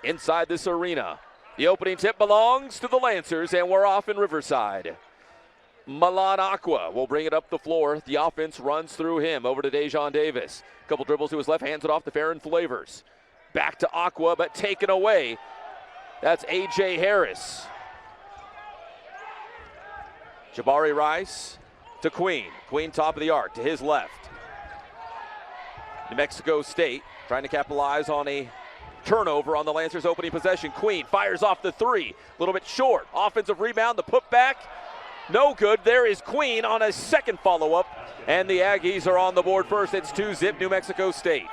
inside this arena. The opening tip belongs to the Lancers, and we're off in Riverside. Milan Aqua will bring it up the floor. The offense runs through him. Over to Dejon Davis. Couple dribbles to his left, hands it off to Farron Flavors. Back to Aqua, but taken away. That's A.J. Harris. Jabari Rice to Queen. Queen top of the arc to his left. New Mexico State trying to capitalize on a turnover on the Lancers' opening possession. Queen fires off the three. A little bit short. Offensive rebound, the putback. No good. There is Queen on a second follow-up. And the Aggies are on the board first. It's 2-zip New Mexico State.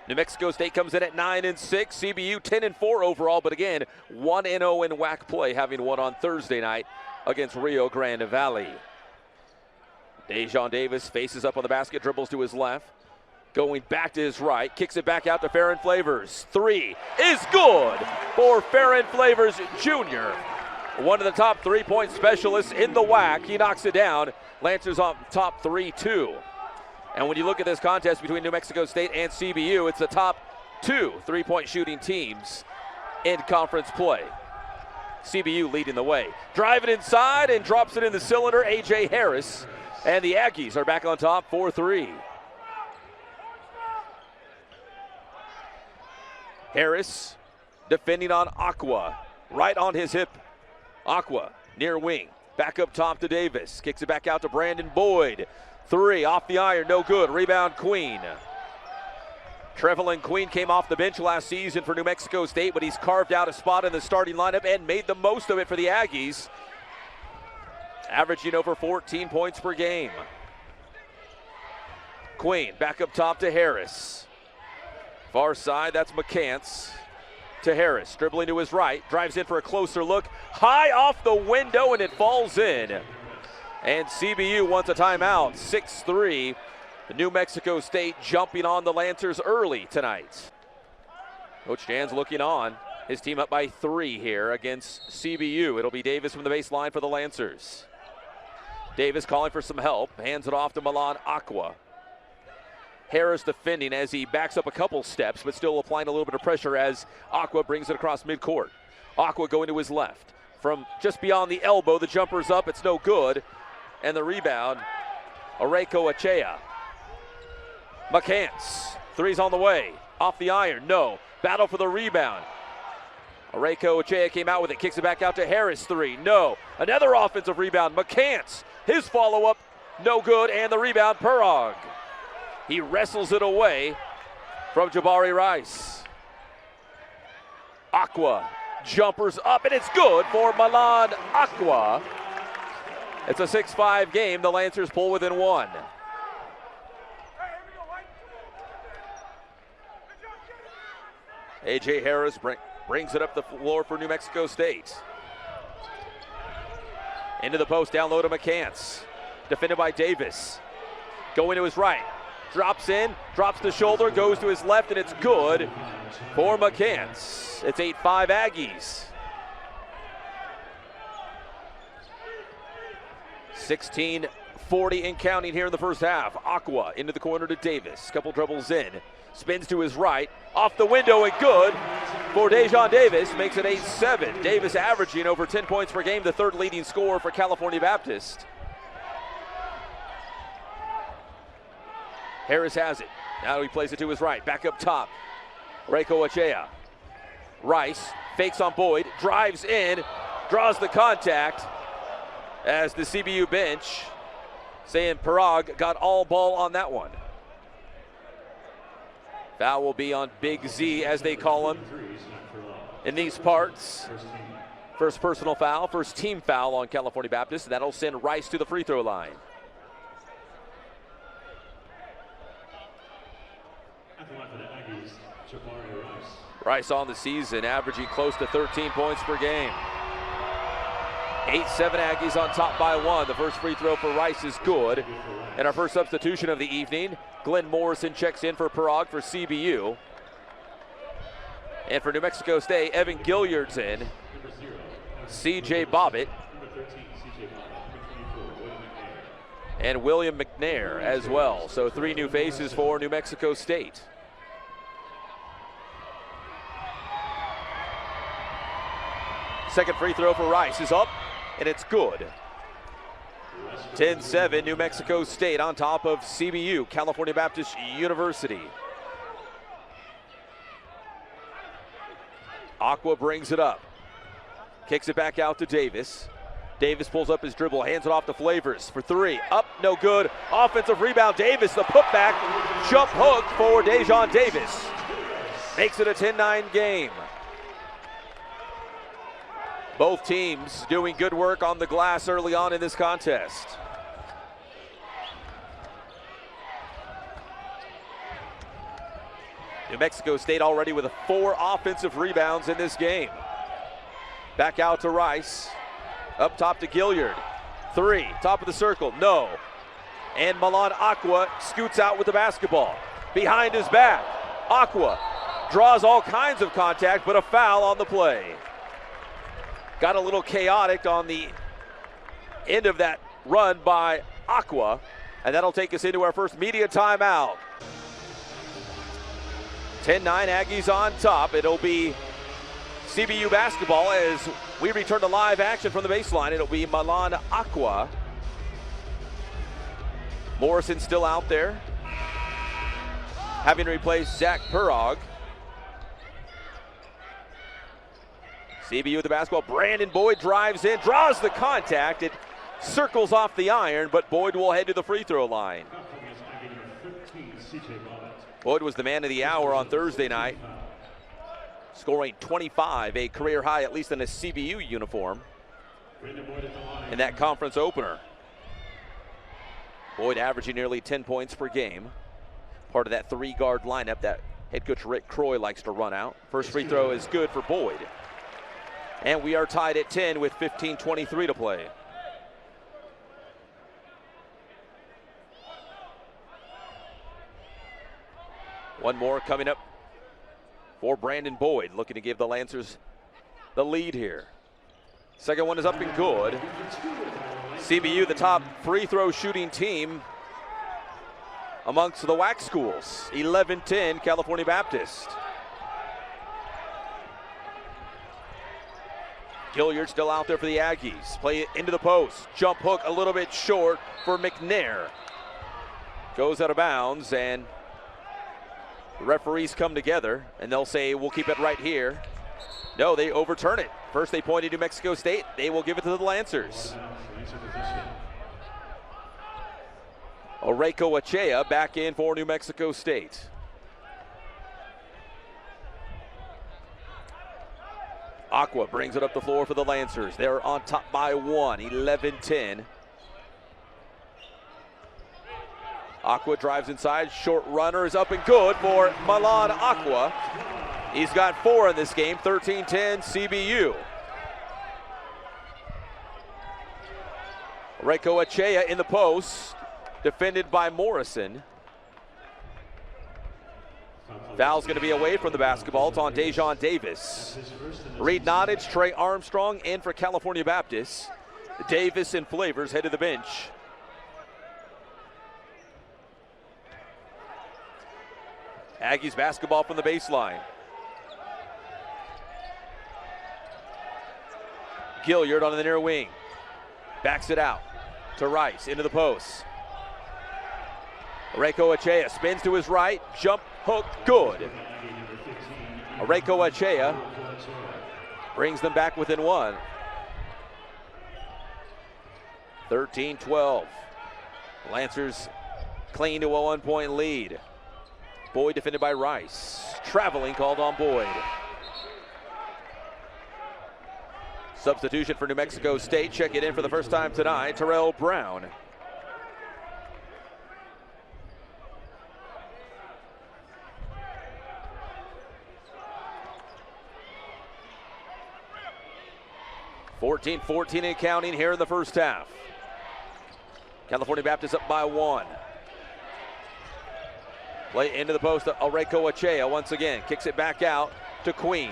New Mexico State comes in at 9-6. CBU 10-4 overall. But again, 1-0 in WAC play, having won on Thursday night against Rio Grande Valley. Dejon Davis faces up on the basket, dribbles to his left. Going back to his right, kicks it back out to Farron Flavors. Three is good for Farron Flavors Jr., one of the top three-point specialists in the WAC. He knocks it down. Lancers on top 3-2. And when you look at this contest between New Mexico State and CBU, it's the top two three-point shooting teams in conference play. CBU leading the way. Driving inside and drops it in the cylinder, A.J. Harris. And the Aggies are back on top 4-3. Harris defending on Aqua, right on his hip. Aqua near wing, back up top to Davis, kicks it back out to Brandon Boyd. Three off the iron, no good. Rebound Queen. Trevelyan Queen came off the bench last season for New Mexico State, but he's carved out a spot in the starting lineup and made the most of it for the Aggies, averaging over 14 points per game. Queen back up top to Harris. Far side, that's McCants to Harris. Dribbling to his right, drives in for a closer look. High off the window, and it falls in. And CBU wants a timeout. 6-3. New Mexico State jumping on the Lancers early tonight. Coach Jan's looking on. His team up by 3 here against CBU. It'll be Davis from the baseline for the Lancers. Davis calling for some help. Hands it off to Milan Aqua. Harris defending as he backs up a couple steps, but still applying a little bit of pressure as Aqua brings it across midcourt. Aqua going to his left. From just beyond the elbow, the jumper's up, it's no good. And the rebound, Areco Achea. McCants, three's on the way. Off the iron, no. Battle for the rebound. Areco Achea came out with it, kicks it back out to Harris, three, no. Another offensive rebound, McCants. His follow-up, no good, and the rebound, Perog. He wrestles it away from Jabari Rice. Aqua jumpers up, and it's good for Milan Aqua. It's a 6-5 game. The Lancers pull within 1. A.J. Harris brings it up the floor for New Mexico State. Into the post, down low to McCants. Defended by Davis. Going to his right. Drops in, drops the shoulder, goes to his left, and it's good for McCants. It's 8-5 Aggies. 16:40 and counting here in the first half. Aqua into the corner to Davis. Couple dribbles in. Spins to his right. Off the window and good for Dejon Davis. Makes it 8-7. Davis averaging over 10 points per game, the third leading scorer for California Baptist. Harris has it. Now he plays it to his right. Back up top. Areco Achea. Rice fakes on Boyd. Drives in. Draws the contact. As the CBU bench saying Perog got all ball on that one. Foul will be on Big Z, as they call him in these parts. First personal foul, first team foul on California Baptist. That'll send Rice to the free throw line. Rice on the season, averaging close to 13 points per game. 8-7 Aggies on top by 1. The first free throw for Rice is good. And our first substitution of the evening, Glenn Morrison checks in for Perog for CBU. And for New Mexico State, Evan Gilliard's in. C.J. Bobbitt. And William McNair as well. So 3 new faces for New Mexico State. Second free throw for Rice is up, and it's good. 10-7, New Mexico State on top of CBU, California Baptist University. Aqua brings it up. Kicks it back out to Davis. Davis pulls up his dribble, hands it off to Flavors for three. Up, no good. Offensive rebound, Davis, the putback. Jump hook for Dejon Davis. Makes it a 10-9 game. Both teams doing good work on the glass early on in this contest. New Mexico State already with 4 offensive rebounds in this game. Back out to Rice. Up top to Gilliard. 3, top of the circle, no. And Milan Aqua scoots out with the basketball. Behind his back, Aqua draws all kinds of contact, but a foul on the play. Got a little chaotic on the end of that run by Aqua, and that'll take us into our first media timeout. 10-9, Aggies on top. It'll be CBU basketball as we return to live action from the baseline. It'll be Milan Aqua. Morrison still out there, having to replace Zach Perog. CBU with the basketball. Brandon Boyd drives in, draws the contact. It circles off the iron, but Boyd will head to the free throw line. Boyd was the man of the hour on Thursday night, scoring 25, a career high, at least in a CBU uniform, in that conference opener. Boyd averaging nearly 10 points per game. Part of that 3-guard lineup that head coach Rick Croy likes to run out. First free throw is good for Boyd. And we are tied at 10 with 15:23 to play. One more coming up for Brandon Boyd, looking to give the Lancers the lead here. Second one is up and good. CBU, the top free throw shooting team amongst the WAC schools. 11-10, California Baptist. Gilliard still out there for the Aggies. Play it into the post. Jump hook a little bit short for McNair. Goes out of bounds, and the referees come together, and they'll say, we'll keep it right here. No, they overturn it. First they pointed to New Mexico State. They will give it to the Lancers. Oreko Achea back in for New Mexico State. Aqua brings it up the floor for the Lancers. They're on top by 1, 11-10. Aqua drives inside, short runner is up and good for Milan Aqua. He's got 4 in this game, 13-10 CBU. Oreko Achea in the post, defended by Morrison. Foul's going to be away from the basketball. It's on Dejon Davis. Reed Nottage, Trey Armstrong in for California Baptist. Davis and Flavors head to the bench. Aggies basketball from the baseline. Gilliard on the near wing. Backs it out to Rice, into the post. Oreko Achea spins to his right, jump hook, good. Oreko Achea brings them back within 1. 13-12. Lancers cling to a 1-point lead. Boyd defended by Rice. Traveling called on Boyd. Substitution for New Mexico State. Check it in for the first time tonight, Terrell Brown. (14-14) and counting here in the first half. California Baptist up by 1. Play into the post to Oreko Achea once again. Kicks it back out to Queen.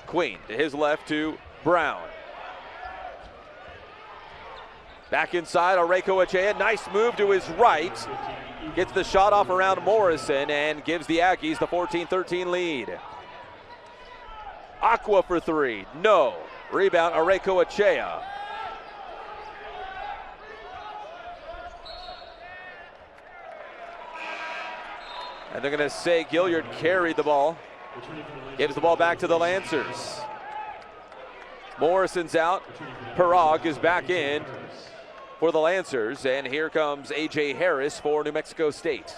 Queen to his left to Brown. Back inside, Oreko Achea. Nice move to his right. Gets the shot off around Morrison and gives the Aggies the 14-13 lead. Aqua for three, no. Rebound, Arecoechea. And they're going to say Gilliard carried the ball. Gives the ball back to the Lancers. Morrison's out. Parag is back in for the Lancers. And here comes A.J. Harris for New Mexico State.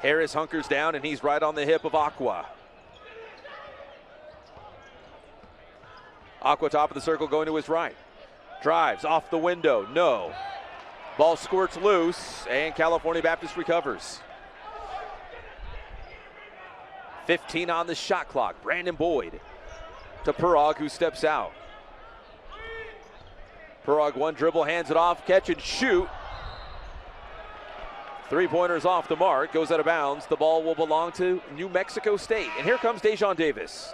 Harris hunkers down, and he's right on the hip of Aqua. Aqua top of the circle going to his right. Drives off the window, no. Ball squirts loose, and California Baptist recovers. 15 on the shot clock. Brandon Boyd to Parag, who steps out. Parag one dribble, hands it off, catch and shoot. Three-pointers off the mark, goes out of bounds. The ball will belong to New Mexico State. And here comes Dejon Davis.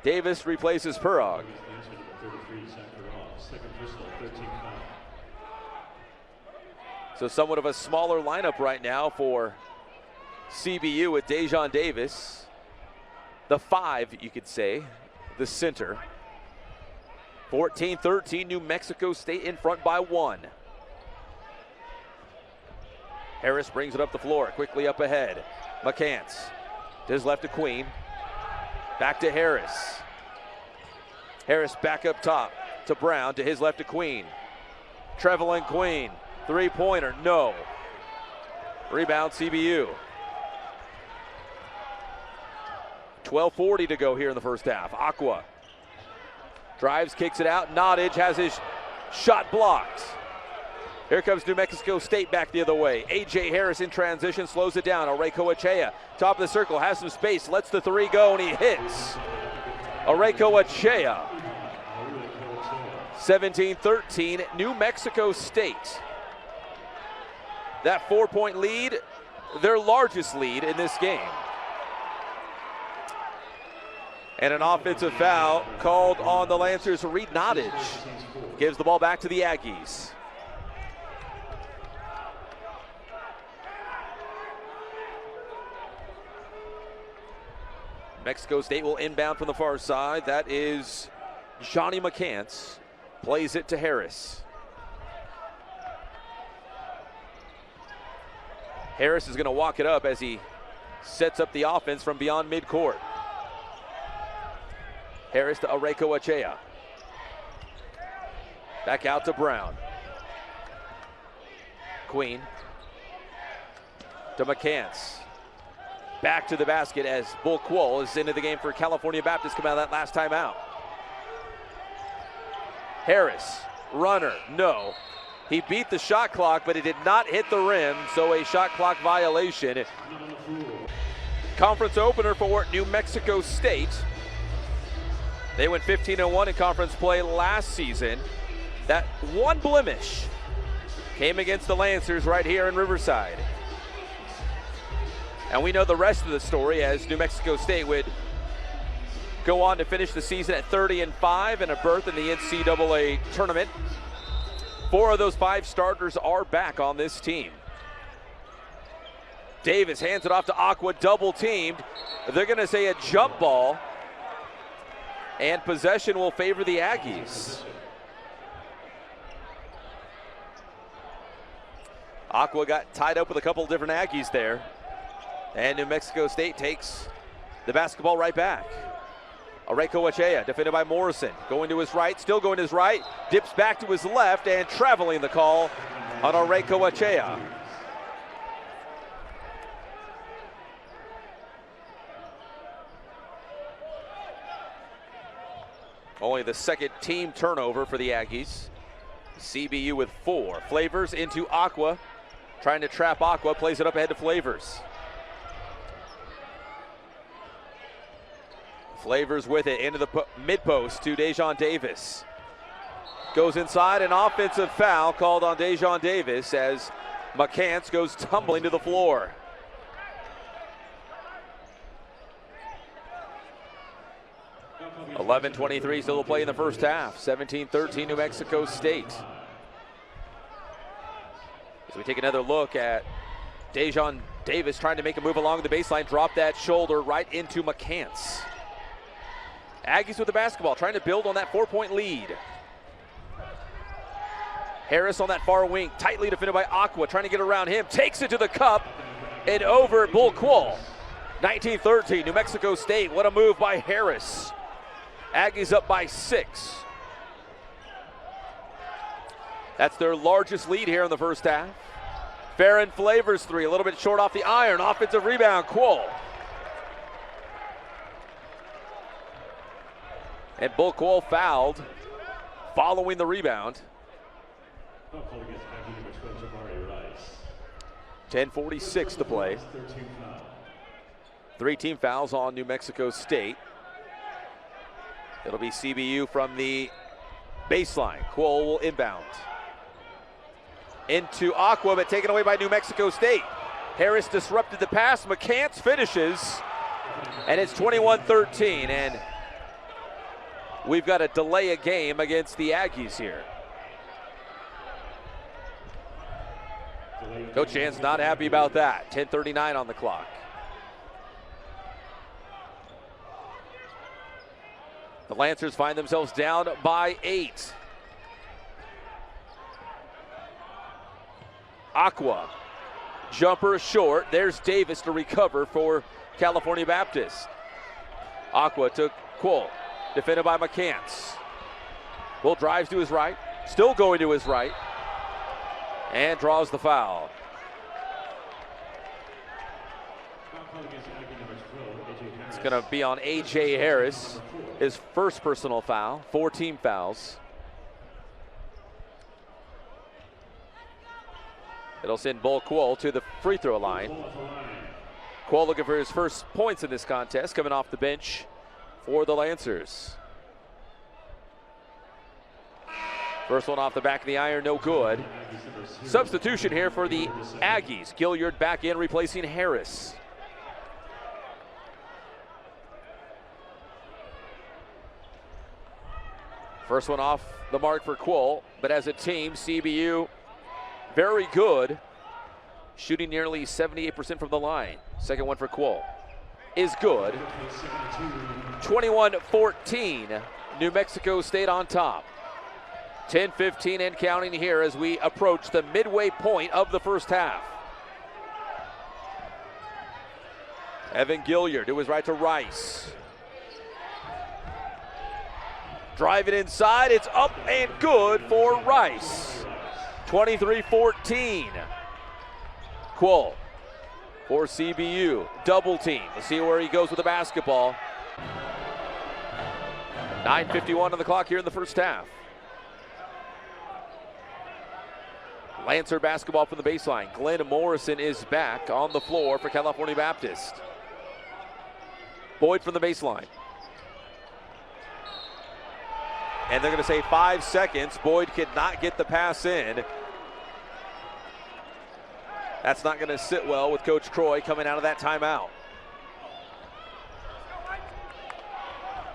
Davis replaces Parag. So somewhat of a smaller lineup right now for CBU with Dejon Davis. The 5, you could say, the center. 14-13, New Mexico State in front by 1. Harris brings it up the floor, quickly up ahead. McCants to his left to Queen. Back to Harris. Harris back up top to Brown, to his left to Queen. Trevelyan Queen, three-pointer, no. Rebound CBU. 12:40 to go here in the first half. Aqua drives, kicks it out. Nottage has his shot blocked. Here comes New Mexico State back the other way. A.J. Harris in transition, slows it down. Arecoechea, top of the circle, has some space, lets the three go, and he hits. Arecoechea. 17-13, New Mexico State. That 4-point lead, their largest lead in this game. And an offensive foul called on the Lancers. Reed Nottage gives the ball back to the Aggies. Mexico State will inbound from the far side. That is Johnny McCants. Plays it to Harris. Harris is going to walk it up as he sets up the offense from beyond midcourt. Harris to Arecoechea. Back out to Brown. Queen to McCants. Back to the basket as Bull Quoll is into the game for California Baptist, coming out of that last time out. Harris, runner, no. He beat the shot clock, but it did not hit the rim, so a shot clock violation. Conference opener for New Mexico State. They went 15-1 in conference play last season. That one blemish came against the Lancers right here in Riverside. And we know the rest of the story, as New Mexico State would go on to finish the season at 30-5 and a berth in the NCAA tournament. 4 of those 5 starters are back on this team. Davis hands it off to Aqua, double teamed. They're going to say a jump ball, and possession will favor the Aggies. Aqua got tied up with a couple of different Aggies there. And New Mexico State takes the basketball right back. Arecoechea, defended by Morrison. Going to his right, still going to his right. Dips back to his left, and traveling the call on Arecoechea. Only the second team turnover for the Aggies. CBU with 4. Flavors into Aqua. Trying to trap Aqua, plays it up ahead to Flavors. Flavors with it into the mid-post to Dejon Davis. Goes inside, an offensive foul called on Dejon Davis as McCants goes tumbling to the floor. .23 still to play in the first half. 17-13 New Mexico State. As we take another look at Dejon Davis trying to make a move along the baseline, drop that shoulder right into McCants. Aggies with the basketball, trying to build on that 4-point lead. Harris on that far wing, tightly defended by Aqua, trying to get around him, takes it to the cup and over at Bull Quall. 19-13, New Mexico State, what a move by Harris. Aggies up by 6. That's their largest lead here in the first half. Farron Flavors 3, a little bit short off the iron, offensive rebound, Quall. And Bull Quall fouled following the rebound. 10:46 to play. 3 team fouls on New Mexico State. It'll be CBU from the baseline. Quall will inbound. Into Aqua, but taken away by New Mexico State. Harris disrupted the pass. McCants finishes, and it's 21-13. And we've got to delay a game against the Aggies here. Coach Jan's not happy about that. 10:39 on the clock. The Lancers find themselves down by 8. Aqua, jumper short. There's Davis to recover for California Baptist. Aqua to Quall, defended by McCants. Quall drives to his right, still going to his right, and draws the foul. It's going to be on A.J. Harris, his first personal foul, 4 team fouls. It'll send Bull Quall to the free throw line. Quall looking for his first points in this contest, coming off the bench for the Lancers. First one off the back of the iron, no good. Substitution here for the Aggies. Gilliard back in, replacing Harris. First one off the mark for Quall, but as a team, CBU very good, shooting nearly 78% from the line. Second one for Quall is good. 21-14, New Mexico State on top. 10-15 and counting here as we approach the midway point of the first half. Evan Gilliard to his right to Rice. Drive it inside, it's up and good for Rice. 23-14. Quall for CBU, double team. Let's see where he goes with the basketball. 9:51 on the clock here in the first half. Lancer basketball from the baseline. Glenn Morrison is back on the floor for California Baptist. Boyd from the baseline. And they're going to say 5 seconds. Boyd could not get the pass in. That's not going to sit well with Coach Croy coming out of that timeout.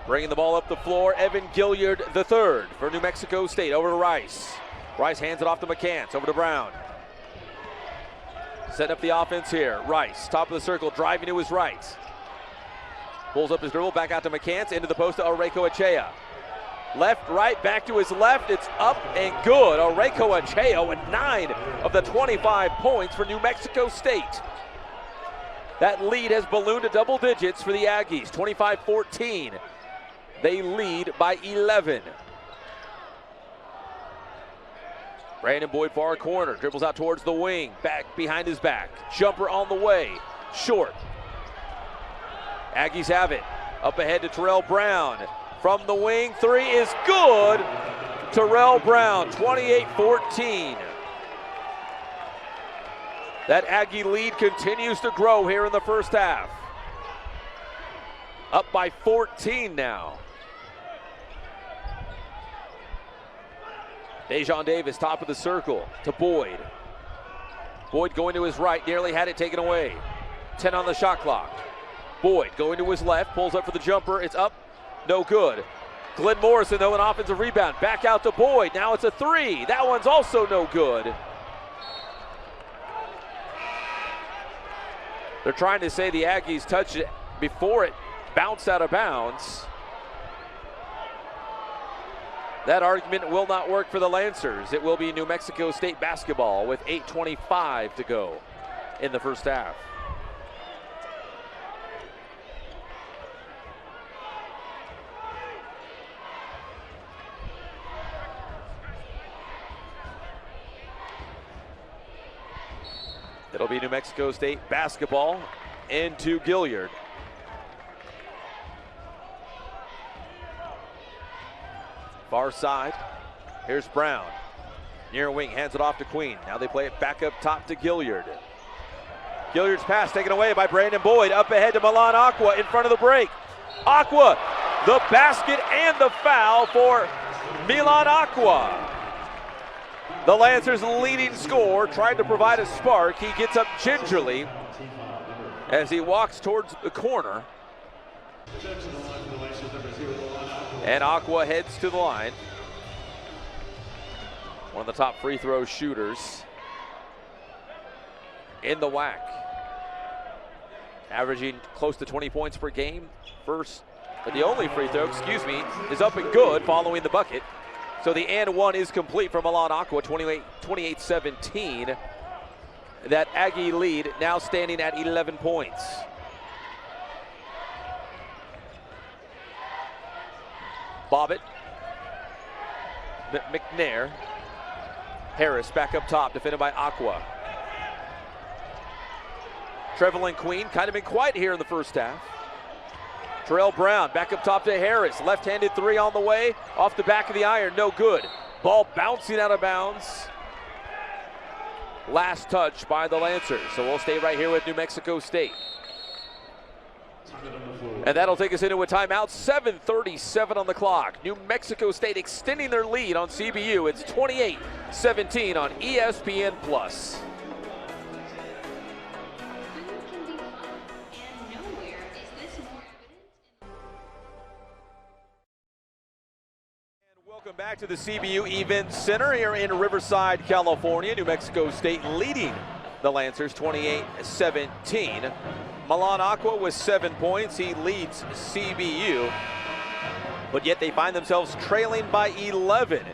Bringing the ball up the floor, Evan Gilliard III for New Mexico State. Over to Rice. Rice hands it off to McCants, over to Brown. Setting up the offense here. Rice, top of the circle, driving to his right. Pulls up his dribble, back out to McCants, into the post to Oreko Achea. Left, right, back to his left. It's up and good. Oreko Achea with 9 of the 25 points for New Mexico State. That lead has ballooned to double digits for the Aggies. 25-14. They lead by 11. Brandon Boyd far corner, dribbles out towards the wing, back behind his back. Jumper on the way, short. Aggies have it. Up ahead to Terrell Brown. From the wing, 3 is good. Terrell Brown, 28-14. That Aggie lead continues to grow here in the first half. Up by 14 now. Dejon Davis, top of the circle, to Boyd. Boyd going to his right, nearly had it taken away. 10 on the shot clock. Boyd going to his left, pulls up for the jumper, it's up, no good. Glenn Morrison, though, an offensive rebound. Back out to Boyd, now it's a 3. That one's also no good. They're trying to say the Aggies touched it before it bounced out of bounds. That argument will not work for the Lancers. It will be New Mexico State basketball with 8:25 to go in the first half. It'll be New Mexico State basketball into Gilliard. Far side, here's Brown. Near wing, hands it off to Queen. Now they play it back up top to Gilliard. Gilliard's pass taken away by Brandon Boyd. Up ahead to Milan Aqua in front of the break. Aqua, the basket and the foul for Milan Aqua. The Lancers' leading scorer tried to provide a spark. He gets up gingerly as he walks towards the corner. And Aqua heads to the line. One of the top free throw shooters in the WAC. Averaging close to 20 points per game. The only free throw, is up and good following the bucket. So the and one is complete for Milan Aqua, 28-17. That Aggie lead now standing at 11 points. Bobbitt, McNair, Harris back up top, defended by Aqua. Trevelyan Queen kind of been quiet here in the first half. Terrell Brown back up top to Harris. Left-handed three on the way. Off the back of the iron, no good. Ball bouncing out of bounds. Last touch by the Lancers. So we'll stay right here with New Mexico State. And that'll take us into a timeout. 7:37 on the clock. New Mexico State extending their lead on CBU. It's 28-17 on ESPN+. Welcome back to the CBU Event Center here in Riverside, California. New Mexico State leading the Lancers 28-17. Milan Aqua with 7 points. He leads CBU, but yet they find themselves trailing by 11.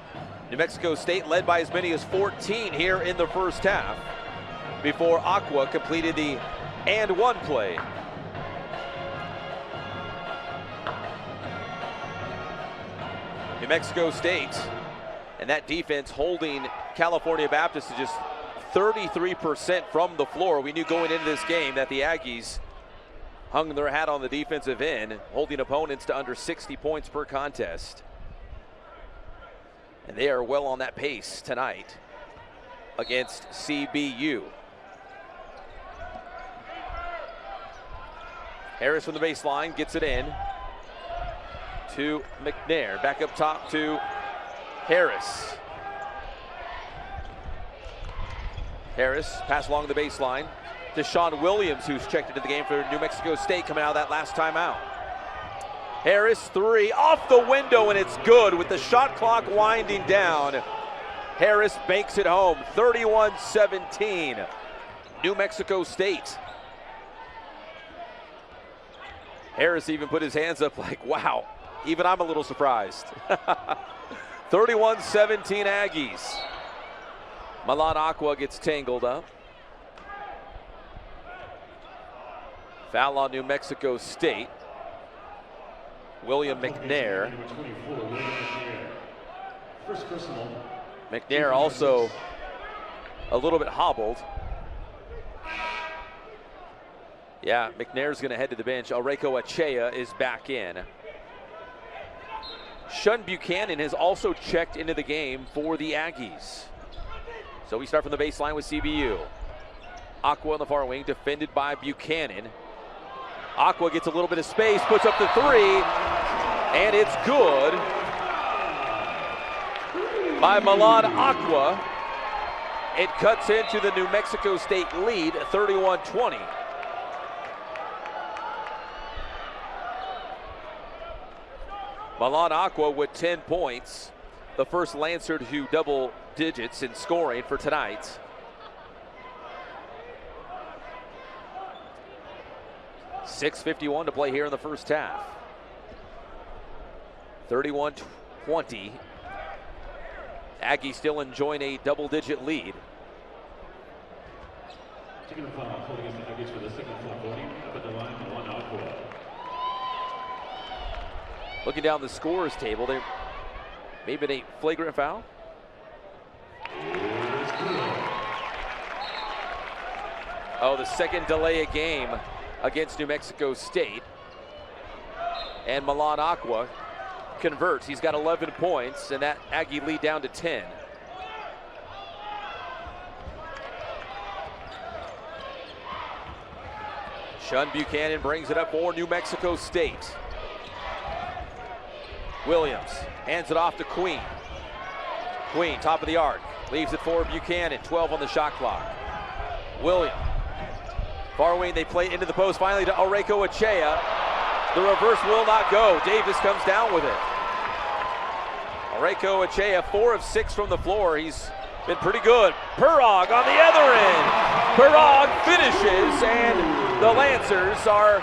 New Mexico State led by as many as 14 here in the first half before Aqua completed the and one play. New Mexico State and that defense holding California Baptist to just 33% from the floor. We knew going into this game that the Aggies hung their hat on the defensive end, holding opponents to under 60 points per contest. And they are well on that pace tonight against CBU. Harris from the baseline gets it in to McNair. Back up top to Harris. Harris, pass along the baseline to Sean Williams, who's checked into the game for New Mexico State coming out of that last timeout. Harris, three, off the window, and it's good with the shot clock winding down. Harris banks it home, 31-17, New Mexico State. Harris even put his hands up like, wow, even I'm a little surprised. 31-17 Aggies. Milan Aqua gets tangled up. Foul on New Mexico State. William McNair. McNair also a little bit hobbled. Yeah, McNair's going to head to the bench. Aureko Achea is back in. Shun Buchanan has also checked into the game for the Aggies. So we start from the baseline with CBU. Aqua on the far wing, defended by Buchanan. Aqua gets a little bit of space, puts up the three, and it's good by Milan Aqua. It cuts into the New Mexico State lead, 31-20. Milan Aqua with 10 points, the first Lancer to double digits in scoring for tonight. 6:51 to play here in the first half. 31-20. Aggies still enjoying a double-digit lead. Taking the foul, calling against the Aggies for the second foul voting. Up at the line, Milan Aqua. Looking down the scorers table, there may have been a flagrant foul. Oh, the second delay of game against New Mexico State. And Milan Aqua converts. He's got 11 points, and that Aggie lead down to 10. Sean Buchanan brings it up for New Mexico State. Williams hands it off to Queen. Queen, top of the arc, leaves it for Buchanan. 12 on the shot clock. Williams. Far wing, they play into the post, finally to Aureko Achea. The reverse will not go. Davis comes down with it. Aureko Achea, 4 of 6 from the floor. He's been pretty good. Perog on the other end. Perog finishes, and the Lancers are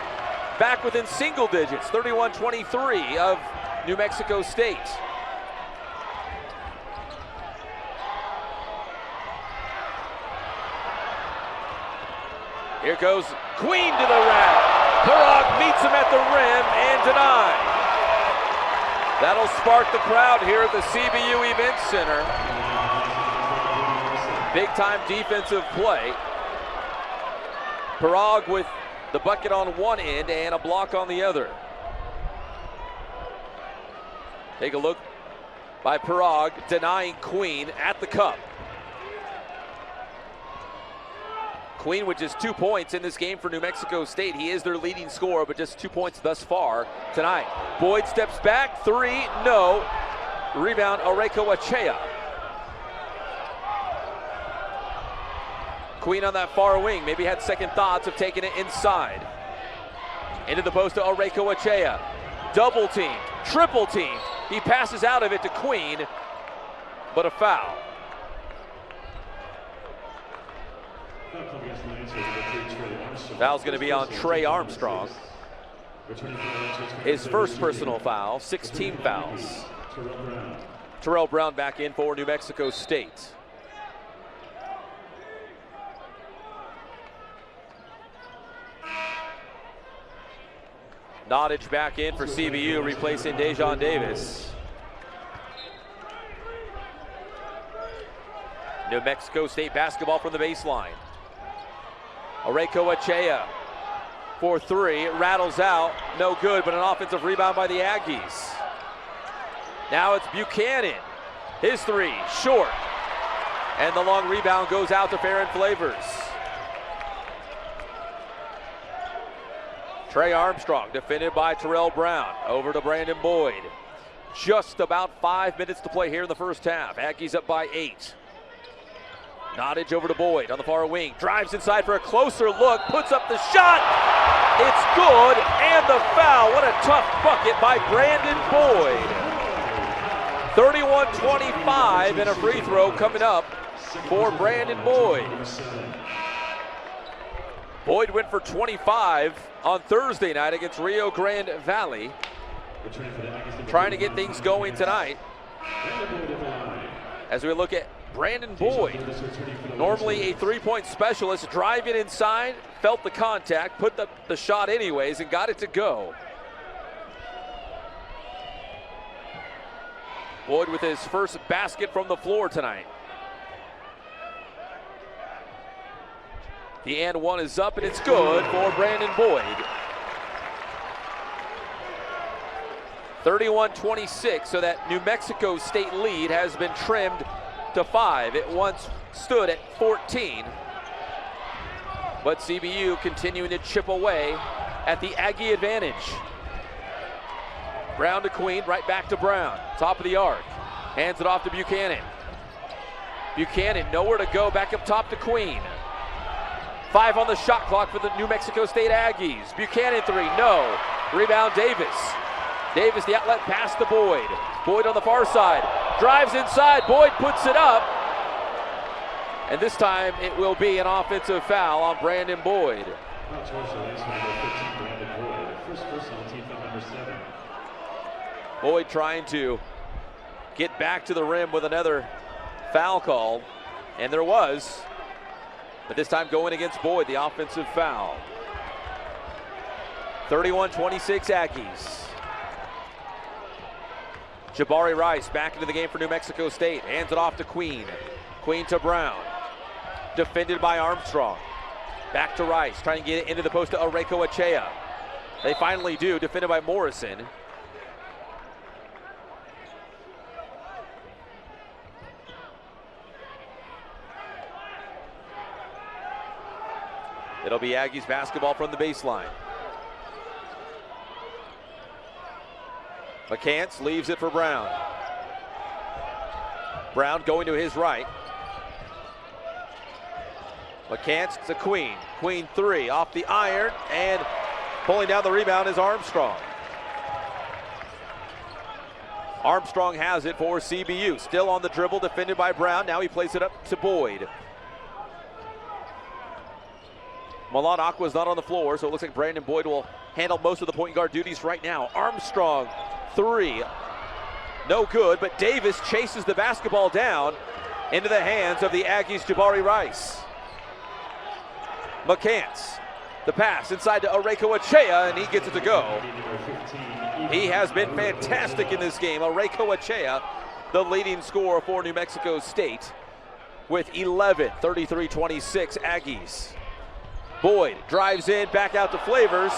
back within single digits. 31-23 of New Mexico State. Here goes Queen to the rack. Perog meets him at the rim and denied. That'll spark the crowd here at the CBU Event Center. Big time defensive play. Perog with the bucket on one end and a block on the other. Take a look by Perog denying Queen at the cup. Queen with just 2 points in this game for New Mexico State. He is their leading scorer, but just 2 points thus far tonight. Boyd steps back, 3, no. Rebound, Aureko Achea. Queen on that far wing, maybe had second thoughts of taking it inside. Into the post to Aureko Achea. Double teamed, triple teamed. He passes out of it to Queen, but a foul. Foul's going to be on Trey Armstrong. His first personal foul, 6 team fouls. Terrell Brown back in for New Mexico State. Nottage back in for CBU, replacing Dejon Davis. New Mexico State basketball from the baseline. Aureko Achea for 3, rattles out, no good, but an offensive rebound by the Aggies. Now it's Buchanan, his 3, short, and the long rebound goes out to Farron Flavors. Trey Armstrong defended by Terrell Brown, over to Brandon Boyd. Just about 5 minutes to play here in the first half. Aggies up by 8. Nottage over to Boyd on the far wing. Drives inside for a closer look. Puts up the shot. It's good. And the foul. What a tough bucket by Brandon Boyd. 31-25 and a free throw coming up for Brandon Boyd. Boyd went for 25 on Thursday night against Rio Grande Valley. Trying to get things going tonight. As we look at Brandon Boyd, normally a three-point specialist, driving inside, felt the contact, put the shot anyways, and got it to go. Boyd with his first basket from the floor tonight. The and one is up, and it's good for Brandon Boyd. 31-26, so that New Mexico State lead has been trimmed to 5. It once stood at 14. But CBU continuing to chip away at the Aggie advantage. Brown to Queen, right back to Brown. Top of the arc. Hands it off to Buchanan. Buchanan nowhere to go, back up top to Queen. 5 on the shot clock for the New Mexico State Aggies. Buchanan 3, no. Rebound Davis. Davis the outlet pass to Boyd. Boyd on the far side. Drives inside, Boyd puts it up. And this time it will be an offensive foul on Brandon Boyd. Foul towards the Lancers, number 15, Brandon Boyd. First personal, team foul number 7. Boyd trying to get back to the rim with another foul call, and there was, but this time going against Boyd, the offensive foul. 31-26 Aggies. Jabari Rice back into the game for New Mexico State. Hands it off to Queen. Queen to Brown. Defended by Armstrong. Back to Rice, trying to get it into the post to Areko Achea. They finally do, defended by Morrison. It'll be Aggies basketball from the baseline. McCants leaves it for Brown. Brown going to his right. McCants to Queen. Queen three off the iron, and pulling down the rebound is Armstrong. Armstrong has it for CBU. Still on the dribble, defended by Brown. Now he plays it up to Boyd. Milan Aqua's not on the floor, so it looks like Brandon Boyd will handle most of the point guard duties right now. Armstrong, three, no good, but Davis chases the basketball down into the hands of the Aggies' Jabari Rice. McCants, the pass inside to Areko Achea, and he gets it to go. He has been fantastic in this game. Areko Achea, the leading scorer for New Mexico State, with 11, 33-26 Aggies. Boyd drives in, back out to Flavors,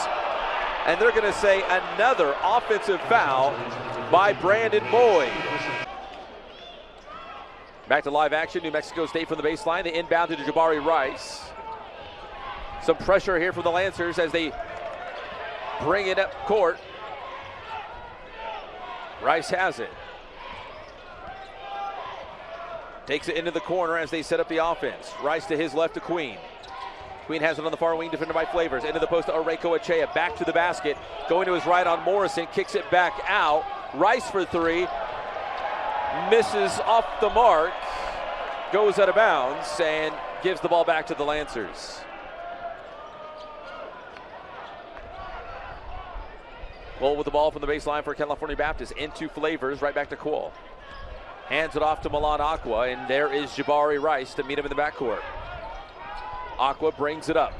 and they're going to say another offensive foul by Brandon Boyd. Back to live action, New Mexico State from the baseline. They inbound to Jabari Rice. Some pressure here from the Lancers as they bring it up court. Rice has it. Takes it into the corner as they set up the offense. Rice to his left to Queen. Queen has it on the far wing, defended by Flavors. Into the post to Areko Achea, back to the basket. Going to his right on Morrison, kicks it back out. Rice for three, misses off the mark, goes out of bounds, and gives the ball back to the Lancers. Cole with the ball from the baseline for California Baptist. Into Flavors, right back to Cole. Hands it off to Milan Aqua, and there is Jabari Rice to meet him in the backcourt. Aqua brings it up.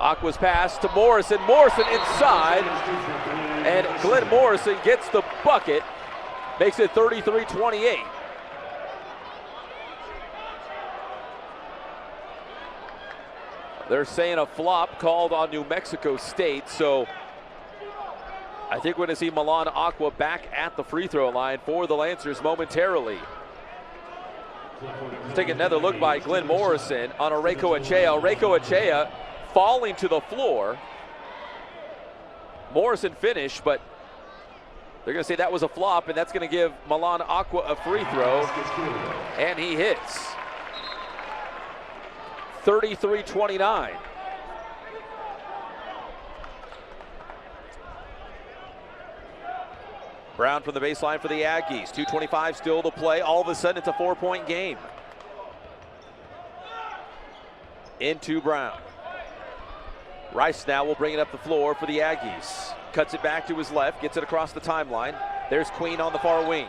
Aqua's pass to Morrison. Morrison inside, and Glenn Morrison gets the bucket. Makes it 33-28. They're saying a flop called on New Mexico State, so I think we're going to see Milan Aqua back at the free throw line for the Lancers momentarily. Let's take another look by Glenn Morrison on Areko Achea. Areko Achea falling to the floor. Morrison finished, but they're going to say that was a flop, and that's going to give Milan Aqua a free throw, and he hits. 33-29. Brown from the baseline for the Aggies. 2:25 still to play. All of a sudden, it's a 4-point game. Into Brown. Rice now will bring it up the floor for the Aggies. Cuts it back to his left, gets it across the timeline. There's Queen on the far wing.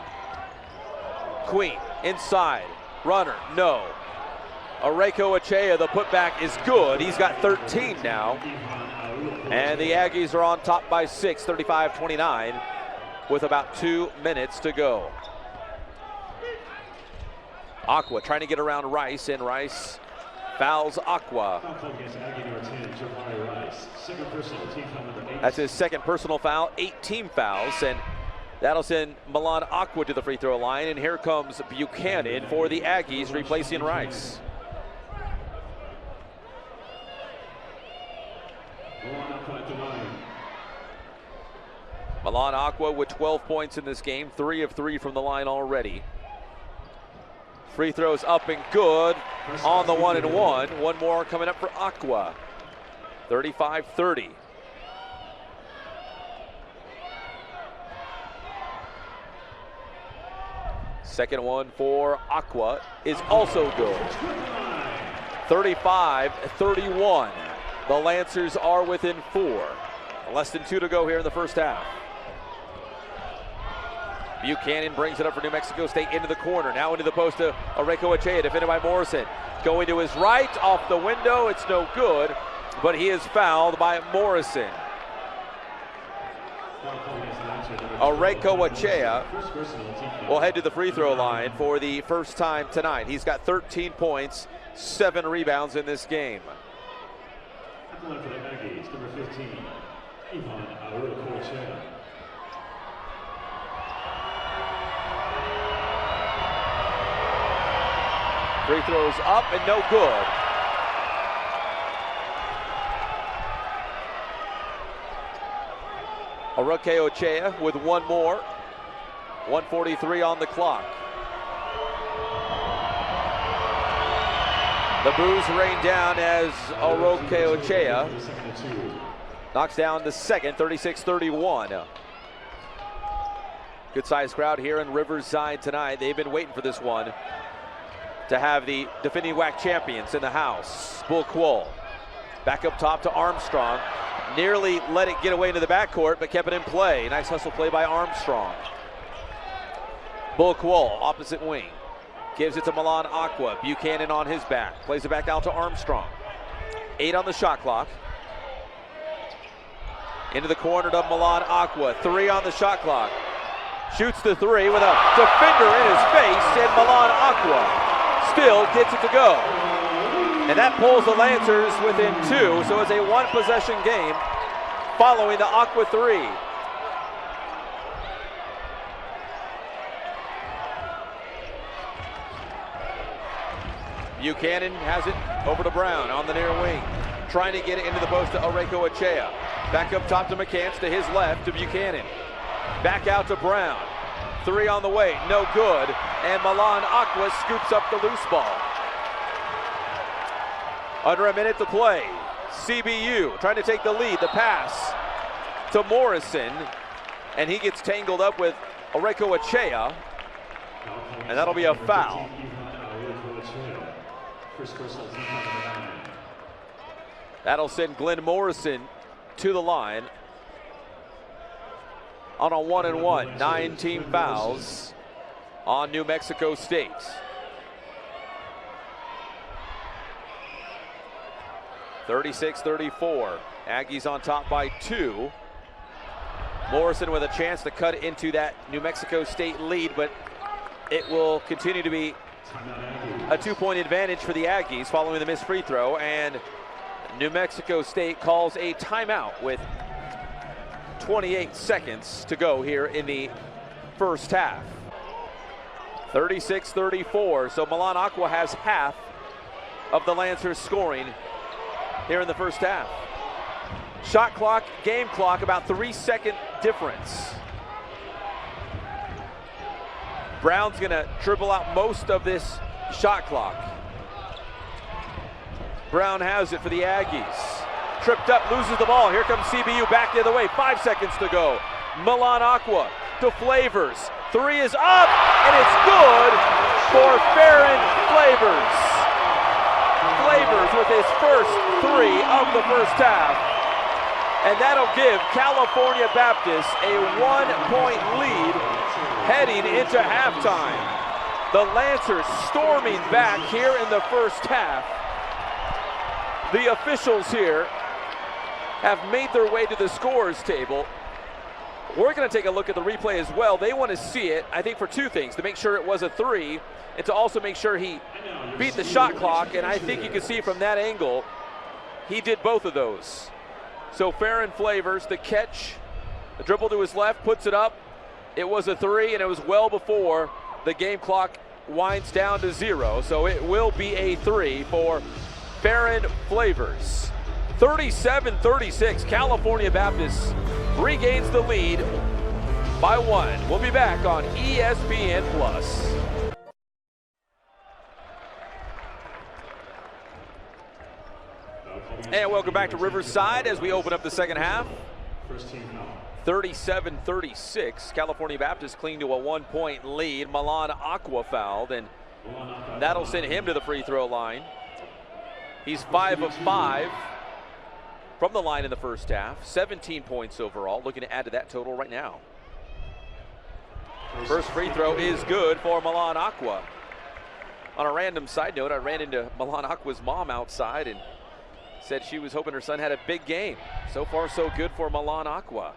Queen inside. Runner, no. Areko Achea, the putback is good. He's got 13 now. And the Aggies are on top by 6, 35-29. With about 2 minutes to go. Aqua trying to get around Rice, and Rice fouls Aqua. That's his second personal foul, 8 team fouls, and that'll send Milan Aqua to the free throw line, and here comes Buchanan for the Aggies, replacing Rice. Milan Aqua with 12 points in this game, 3 of 3 from the line already. Free throws up and good on the 1 and 1. One more coming up for Aqua. 35-30. Second one for Aqua is also good. 35-31. The Lancers are within 4. Less than 2 to go here in the first half. Buchanan brings it up for New Mexico State into the corner. Now into the post to Areko Achea, defended by Morrison. Going to his right, off the window. It's no good, but he is fouled by Morrison. Areko Achea will head to the free throw line for the first time tonight. He's got 13 points, 7 rebounds in this game. For the Aggies, number 15, Areko Achea. Free throws up and no good. Areko Achea with one more. 1:43 on the clock. The boos rain down as Areko Achea knocks down the second, 36-31. Good sized crowd here in Riverside tonight. They've been waiting for this one to have the defending WAC champions in the house. Bull Quoll back up top to Armstrong. Nearly let it get away into the backcourt, but kept it in play. Nice hustle play by Armstrong. Bull Quoll, opposite wing. Gives it to Milan Aqua. Buchanan on his back. Plays it back out to Armstrong. 8 on the shot clock. Into the corner to Milan Aqua. 3 on the shot clock. Shoots the 3 with a defender in his face, and Milan Aqua still gets it to go. And that pulls the Lancers within 2, so it's a 1-possession game following the Aqua 3. Buchanan has it over to Brown on the near wing. Trying to get it into the post to Areko Achea. Back up top to McCants, to his left to Buchanan. Back out to Brown. 3 on the way, no good. And Milan Aqua scoops up the loose ball. Under a minute to play. CBU trying to take the lead. The pass to Morrison. And he gets tangled up with Areko Achea. And that'll be a foul. That'll send Glenn Morrison to the line on a 1-and-1. 9 team fouls on New Mexico State. (36-34). Aggies on top by 2. Morrison with a chance to cut into that New Mexico State lead, but it will continue to be a 2-point advantage for the Aggies following the missed free throw, and New Mexico State calls a timeout with 28 seconds to go here in the first half. 36-34, so Milan Aqua has half of the Lancers scoring here in the first half. Shot clock, game clock, about 3-second difference. Brown's gonna dribble out most of this shot clock. Brown has it for the Aggies. Tripped up, loses the ball. Here comes CBU back the other way. 5 seconds to go. Milan Aqua to Flavors. 3 is up, and it's good for Farron Flavors. Flavors with his first 3 of the first half. And that'll give California Baptist a 1-point lead heading into halftime. The Lancers storming back here in the first half. The officials here have made their way to the scorers table. We're going to take a look at the replay as well. They want to see it, I think, for 2 things: to make sure it was a 3, and to also make sure he beat the shot clock. And I think you can see from that angle, he did both of those. So Farron Flavors, the catch, the dribble to his left, puts it up. It was a 3, and it was well before the game clock winds down to 0. So it will be a 3 for Farron Flavors. 37-36, California Baptist regains the lead by 1. We'll be back on ESPN+. And welcome back to Riverside as we open up the second half. 37-36, California Baptist cling to a 1-point lead. Milan Aqua fouled, and that'll send him to the free throw line. He's 5 of 5 from the line in the first half. 17 points overall. Looking to add to that total right now. First free throw is good for Milan Aqua. On a random side note, I ran into Milan Aqua's mom outside and said she was hoping her son had a big game. So far, so good for Milan Aqua.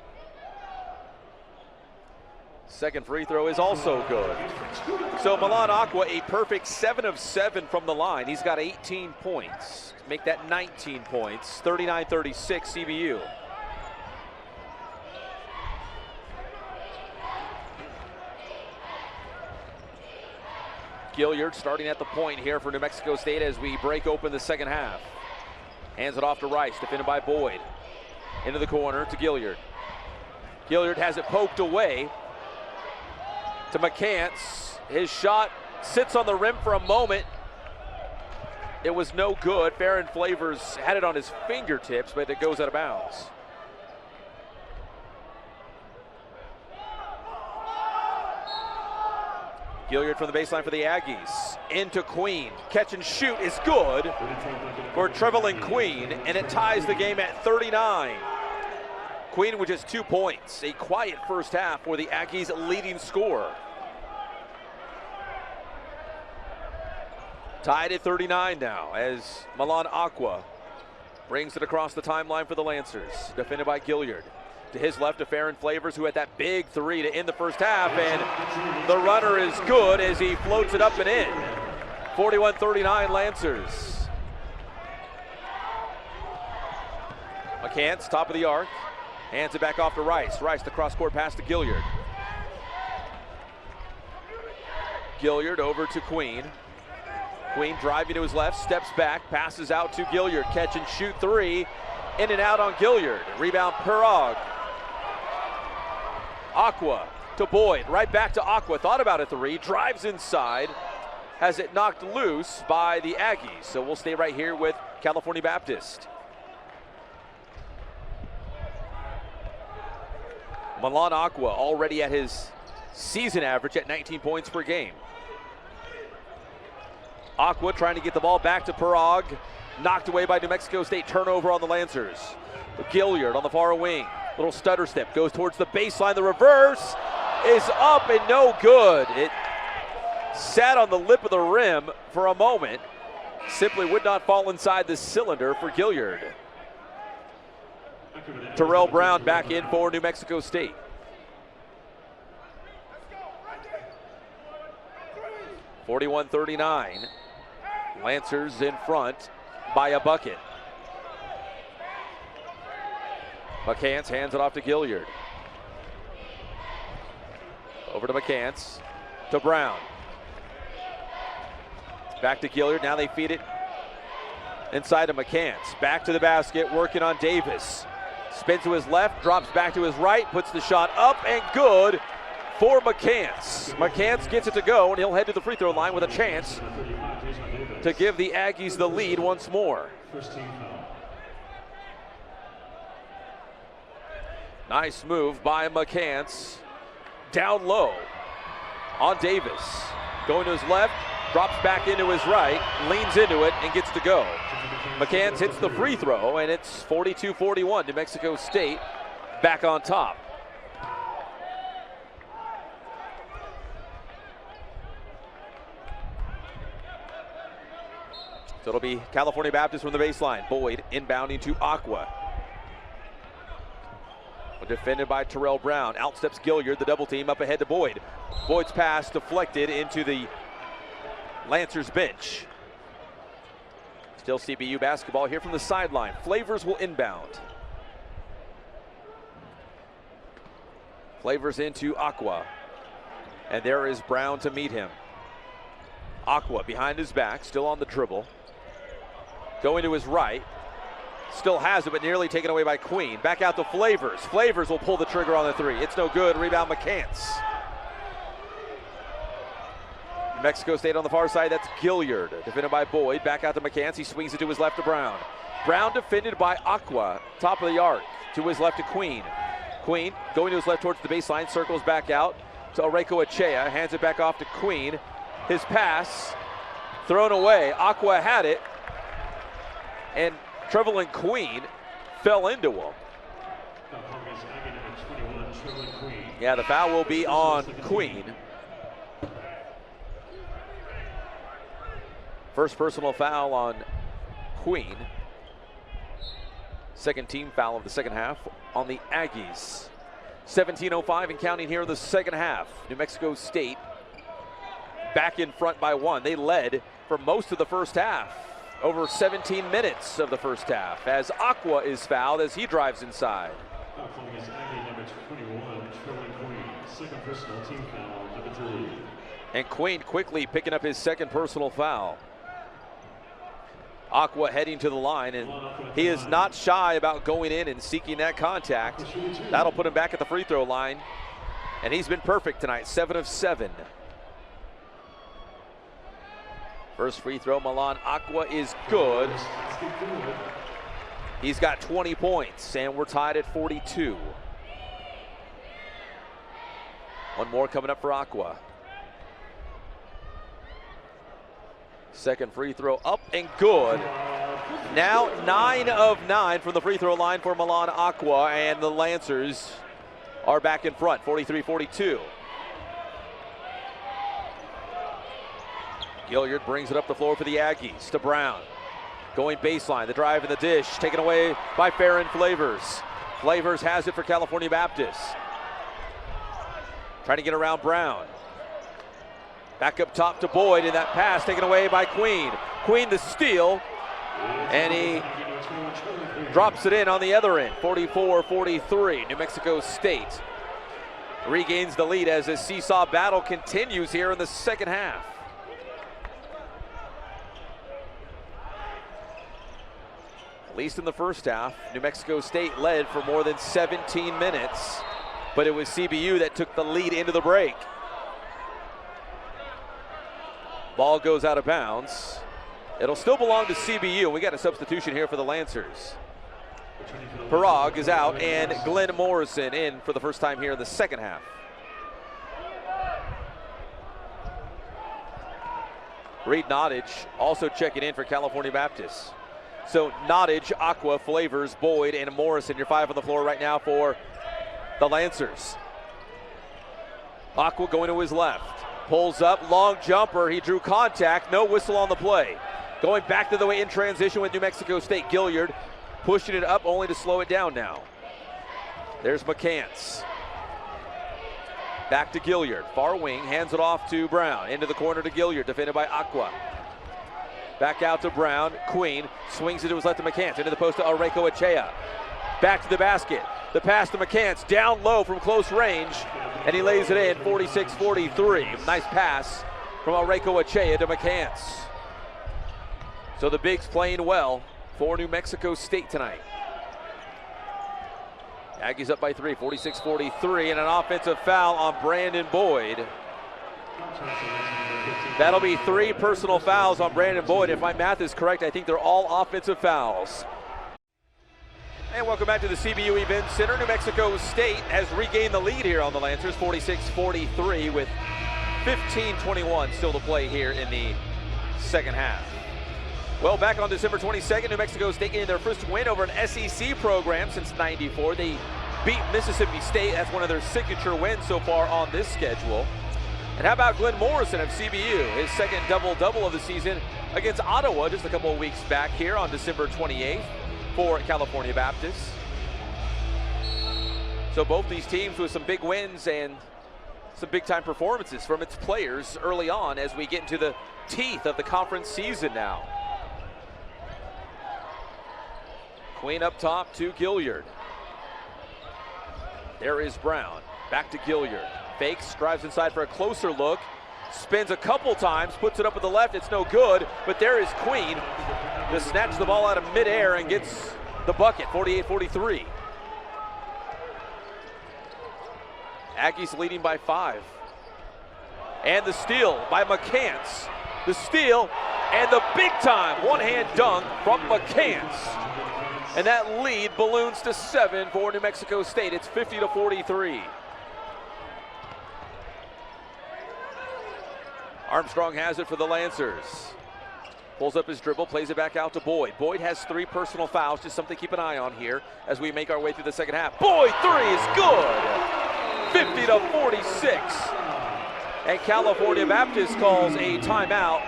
Second free throw is also good. So Milan Aqua, a perfect 7 of 7 from the line. He's got 18 points. Make that 19 points. 39-36 CBU. Gilliard starting at the point here for New Mexico State as we break open the second half. Hands it off to Rice, defended by Boyd. Into the corner to Gilliard. Gilliard has it poked away to McCants. His shot sits on the rim for a moment. It was no good. Farron Flavors had it on his fingertips, but it goes out of bounds. Gilliard from the baseline for the Aggies. Into Queen. Catch and shoot is good for Trevelyan Queen, and it ties the game at 39. Queen with just 2 points. A quiet first half for the Aggies' leading scorer. Tied at 39 now as Milan Aqua brings it across the timeline for the Lancers. Defended by Gilliard. To his left to Farron Flavors, who had that big three to end the first half, and the runner is good as he floats it up and in. 41-39 Lancers. McCants, top of the arc, hands it back off to Rice. Rice, the cross-court pass to Gilliard. Gilliard over to Queen. Queen driving to his left, steps back, passes out to Gilliard. Catch and shoot three, in and out on Gilliard. Rebound Perog. Aqua to Boyd, right back to Aqua. Thought about a three, drives inside, has it knocked loose by the Aggies. So we'll stay right here with California Baptist. Milan Aqua already at his season average at 19 points per game. Aqua trying to get the ball back to Perog. Knocked away by New Mexico State. Turnover on the Lancers. Gilliard on the far wing. Little stutter step. Goes towards the baseline. The reverse is up and no good. It sat on the lip of the rim for a moment. Simply would not fall inside the cylinder for Gilliard. Terrell Brown back in for New Mexico State. (41-39). Lancers in front by a bucket. McCants hands it off to Gilliard. Over to McCants, to Brown. Back to Gilliard, now they feed it inside to McCants. Back to the basket, working on Davis. Spins to his left, drops back to his right, puts the shot up and good for McCants. McCants gets it to go, and he'll head to the free throw line with a chance to give the Aggies the lead once more. Nice move by McCants. Down low on Davis. Going to his left, drops back into his right, leans into it, and gets to go. McCants hits the free throw, and it's 42-41. New Mexico State back on top. So it'll be California Baptist from the baseline. Boyd inbounding to Aqua. Defended by Terrell Brown. Outsteps Gilliard, the double team up ahead to Boyd. Boyd's pass deflected into the Lancers bench. Still CBU basketball here from the sideline. Flavors will inbound. Flavors into Aqua. And there is Brown to meet him. Aqua behind his back, still on the dribble. Going to his right. Still has it, but nearly taken away by Queen. Back out to Flavors. Flavors will pull the trigger on the three. It's no good. Rebound McCants. New Mexico State on the far side. That's Gilliard. Defended by Boyd. Back out to McCants. He swings it to his left to Brown. Brown defended by Aqua. Top of the arc. To his left to Queen. Queen going to his left towards the baseline. Circles back out to Oreko Echea. Hands it back off to Queen. His pass thrown away. Aqua had it. and Trevelyan Queen fell into him. Yeah, the foul will be on Queen. First personal foul on Queen. Second team foul of the second half on the Aggies. 17:05 and counting here in the second half. New Mexico State back in front by 1. They led for most of the first half. Over 17 minutes of the first half as Aqua is fouled as he drives inside. And Queen quickly picking up his second personal foul. Aqua heading to the line, and he is not shy about going in and seeking that contact. That'll put him back at the free throw line, and he's been perfect tonight, 7 of 7. First free throw, Milan Aqua is good. He's got 20 points, and we're tied at 42. One more coming up for Aqua. Second free throw up and good. Now 9 of 9 from the free throw line for Milan Aqua, and the Lancers are back in front, 43-42. Gilliard brings it up the floor for the Aggies to Brown. Going baseline, the drive and the dish, taken away by Farron Flavors. Flavors has it for California Baptist. Trying to get around Brown. Back up top to Boyd, and that pass taken away by Queen. Queen the steal, and he drops it in on the other end, 44-43. New Mexico State regains the lead as the seesaw battle continues here in the second half. At least in the first half, New Mexico State led for more than 17 minutes, but it was CBU that took the lead into the break. Ball goes out of bounds. It'll still belong to CBU. We got a substitution here for the Lancers. Parag is out, and Glenn Morrison in for the first time here in the second half. Reed Nottage also checking in for California Baptist. So Nottage, Aqua, Flavors, Boyd, and Morrison, your 5 on the floor right now for the Lancers. Aqua going to his left. Pulls up, long jumper, he drew contact, no whistle on the play. Going back to the way in transition with New Mexico State. Gilliard pushing it up only to slow it down now. There's McCants. Back to Gilliard, far wing, hands it off to Brown. Into the corner to Gilliard, defended by Aqua. Back out to Brown, Queen, swings it to his left to McCants. Into the post to Areco Echea. Back to the basket. The pass to McCants, down low from close range, and he lays it in, 46-43. Nice pass from Areco Echea to McCants. So the Bigs playing well for New Mexico State tonight. Aggies up by 3, 46-43, and an offensive foul on Brandon Boyd. That'll be 3 personal fouls on Brandon Boyd. If my math is correct, I think they're all offensive fouls. And welcome back to the CBU Event Center. New Mexico State has regained the lead here on the Lancers, 46-43, with 15:21 still to play here in the second half. Well, back on December 22nd, New Mexico State getting their first win over an SEC program since '94. They beat Mississippi State. That's one of their signature wins so far on this schedule. And how about Glenn Morrison of CBU, his second double-double of the season against Ottawa just a couple of weeks back here on December 28th. For California Baptist. So both these teams with some big wins and some big time performances from its players early on as we get into the teeth of the conference season now. Queen up top to Gilliard. There is Brown, back to Gilliard. Fakes, drives inside for a closer look, spins a couple times, puts it up with the left, it's no good, but there is Queen. Just snatches the ball out of midair and gets the bucket, 48-43. Aggies leading by 5. And the steal by McCants. The steal and the big time one-hand dunk from McCants. And that lead balloons to 7 for New Mexico State. It's 50-43. Armstrong has it for the Lancers. Pulls up his dribble, plays it back out to Boyd. Boyd has 3 personal fouls, just something to keep an eye on here as we make our way through the second half. Boyd, 3 is good! 50-46. And California Baptist calls a timeout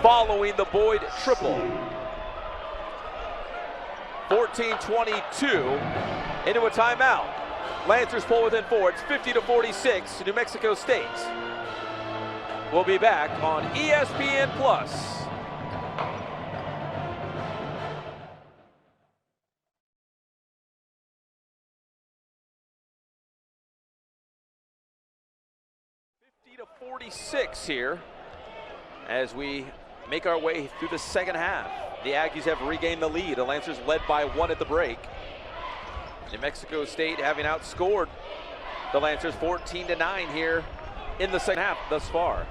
following the Boyd triple. 14-22 into a timeout. Lancers pull within 4. It's 50-46 to New Mexico State. We'll be back on ESPN Plus. To 46 here as we make our way through the second half. The Aggies have regained the lead. The Lancers led by 1 at the break. New Mexico State having outscored the Lancers 14-9 here in the second half thus far.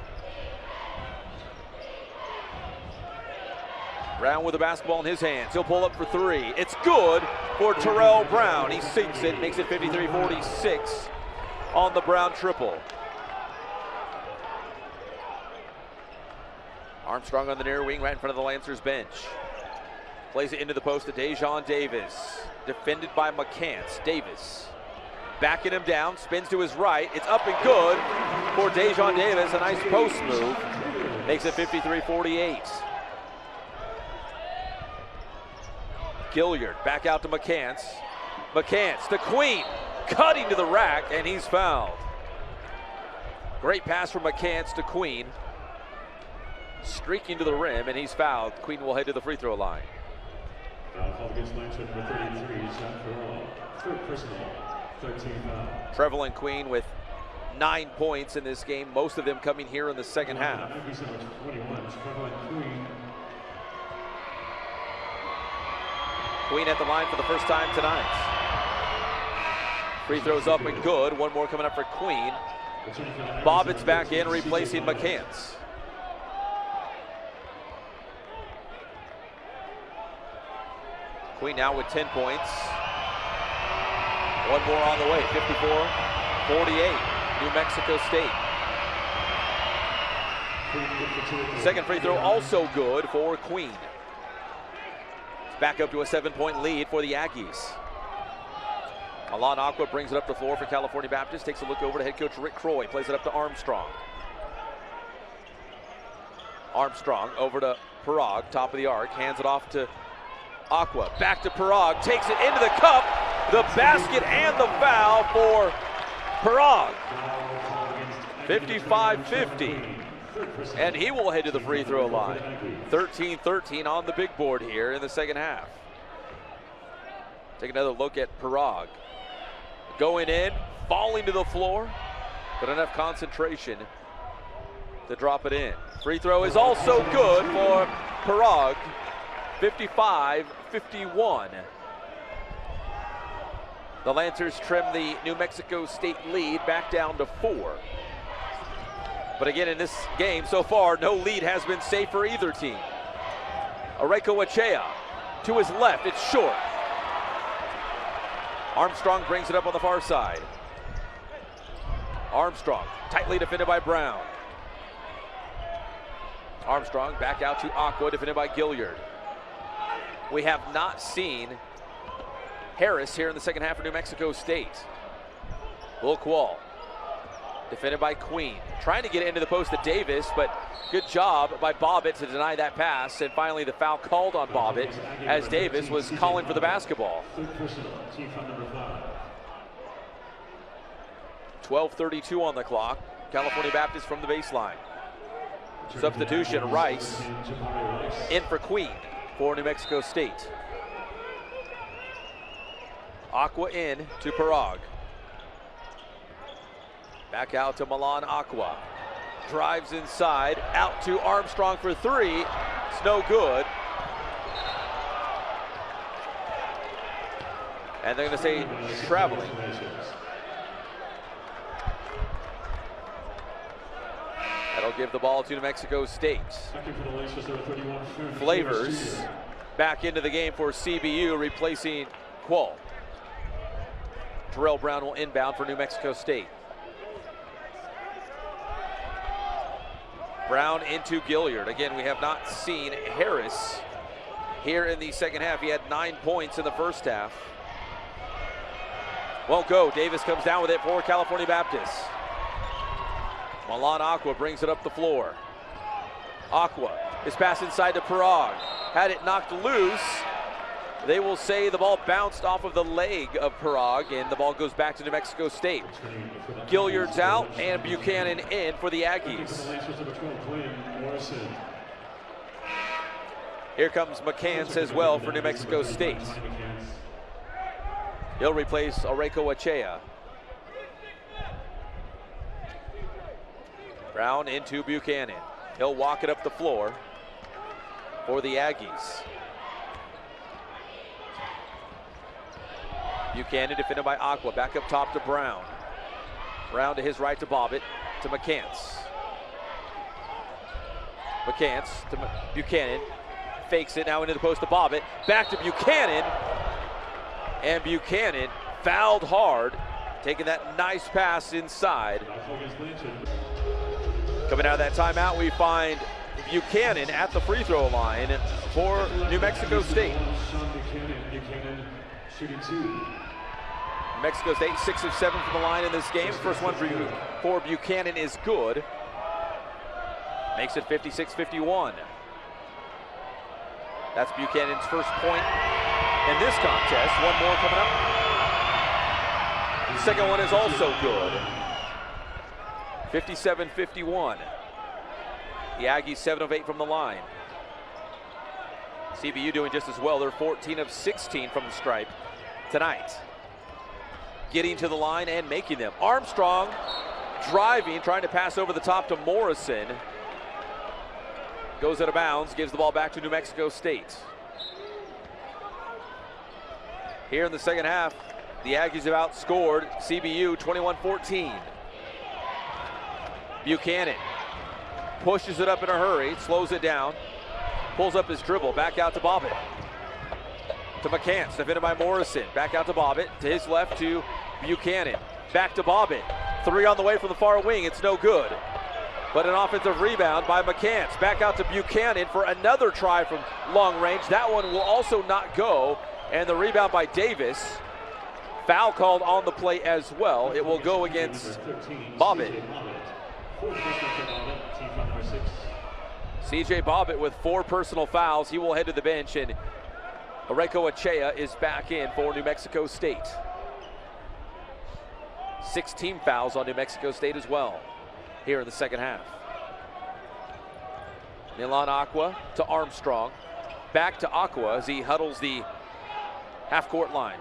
Brown with the basketball in his hands. He'll pull up for 3. It's good for Terrell Brown. He sinks it, makes it 53-46 on the Brown triple. Armstrong on the near wing, right in front of the Lancers bench. Plays it into the post to Dejon Davis. Defended by McCants. Davis backing him down, spins to his right. It's up and good for Dejon Davis. A nice post move. Makes it 53-48. Gilliard back out to McCants. McCants to Queen. Cutting to the rack, and he's fouled. Great pass from McCants to Queen. Streaking to the rim, and he's fouled. Queen will head to the free throw line. Foul against Lancer number 33, Zach Farrell. 3rd personal, 13 foul. Trevelyan Queen with 9 points in this game, most of them coming here in the second half. Aggies number 21, Trevelyan Queen. Queen at the line for the first time tonight. Free throws up and good. 1 more coming up for Queen. Bobbitt's back in, replacing McCants. Queen now with 10 points. 1 more on the way, 54-48, New Mexico State. Second free throw also good for Queen. It's back up to a 7-point lead for the Aggies. Milan Aqua brings it up the floor for California Baptist. Takes a look over to head coach Rick Croy. Plays it up to Armstrong. Armstrong over to Parag, top of the arc. Hands it off to Aqua. Back to Parag. Takes it into the cup. The basket and the foul for Parag. 55-50. And he will head to the free throw line. 13-13 on the big board here in the second half. Take another look at Parag. Going in, falling to the floor, but enough concentration to drop it in. Free throw is also good for Parag. 55-51. The Lancers trim the New Mexico State lead back down to 4. But again, in this game so far, no lead has been safe for either team. Areko Achea to his left, it's short. Armstrong brings it up on the far side. Armstrong, tightly defended by Brown. Armstrong back out to Aqua, defended by Gilliard. We have not seen Harris here in the second half for New Mexico State. Will Quall, defended by Queen. Trying to get it into the post to Davis, but good job by Bobbitt to deny that pass. And finally the foul called on Bobbitt as Davis was calling for the basketball. 12:32 on the clock. California Baptist from the baseline. Substitution, Rice in for Queen for New Mexico State. Aqua in to Parag. Back out to Milan Aqua. Drives inside, out to Armstrong for 3. It's no good. And they're going to say traveling. That'll give the ball to New Mexico State. Flavors back into the game for CBU, replacing Quall. Terrell Brown will inbound for New Mexico State. Brown into Gilliard. Again, we have not seen Harris here in the second half. He had 9 points in the first half. Won't go. Davis comes down with it for California Baptist. Milan Aqua brings it up the floor. Aqua is passed inside to Parag. Had it knocked loose. They will say the ball bounced off of the leg of Parag, and the ball goes back to New Mexico State. Gilliard's out and Buchanan in for the Aggies. Here comes McCants as well for New Mexico State. He'll replace Oreko Achea. Brown into Buchanan. He'll walk it up the floor for the Aggies. Buchanan defended by Aqua. Back up top to Brown. Brown to his right to Bobbitt to McCants. McCants to Buchanan. Fakes it now into the post to Bobbitt. Back to Buchanan. And Buchanan fouled hard, taking that nice pass inside. Coming out of that timeout, we find Buchanan at the free throw line for New Mexico State. New Mexico State 6 of 7 from the line in this game. First one for Buchanan is good. Makes it 56-51. That's Buchanan's first point in this contest. One more coming up. The second one is also good. 57-51. The Aggies 7 of 8 from the line. CBU doing just as well. They're 14 of 16 from the stripe tonight. Getting to the line and making them. Armstrong driving, trying to pass over the top to Morrison. Goes out of bounds, gives the ball back to New Mexico State. Here in the second half, the Aggies have outscored CBU 21-14. Buchanan pushes it up in a hurry, slows it down, pulls up his dribble, back out to Bobbitt. To McCants, defended by Morrison. Back out to Bobbitt, to his left to Buchanan. Back to Bobbitt. Three on the way from the far wing, it's no good. But an offensive rebound by McCants. Back out to Buchanan for another try from long range. That one will also not go. And the rebound by Davis. Foul called on the play as well. It will go against Bobbitt. CJ Bobbitt with 4 personal fouls. He will head to the bench, and Oreko Achea is back in for New Mexico State. 6 team fouls on New Mexico State as well here in the second half. Milan Aqua to Armstrong. Back to Aqua as he huddles the half-court line.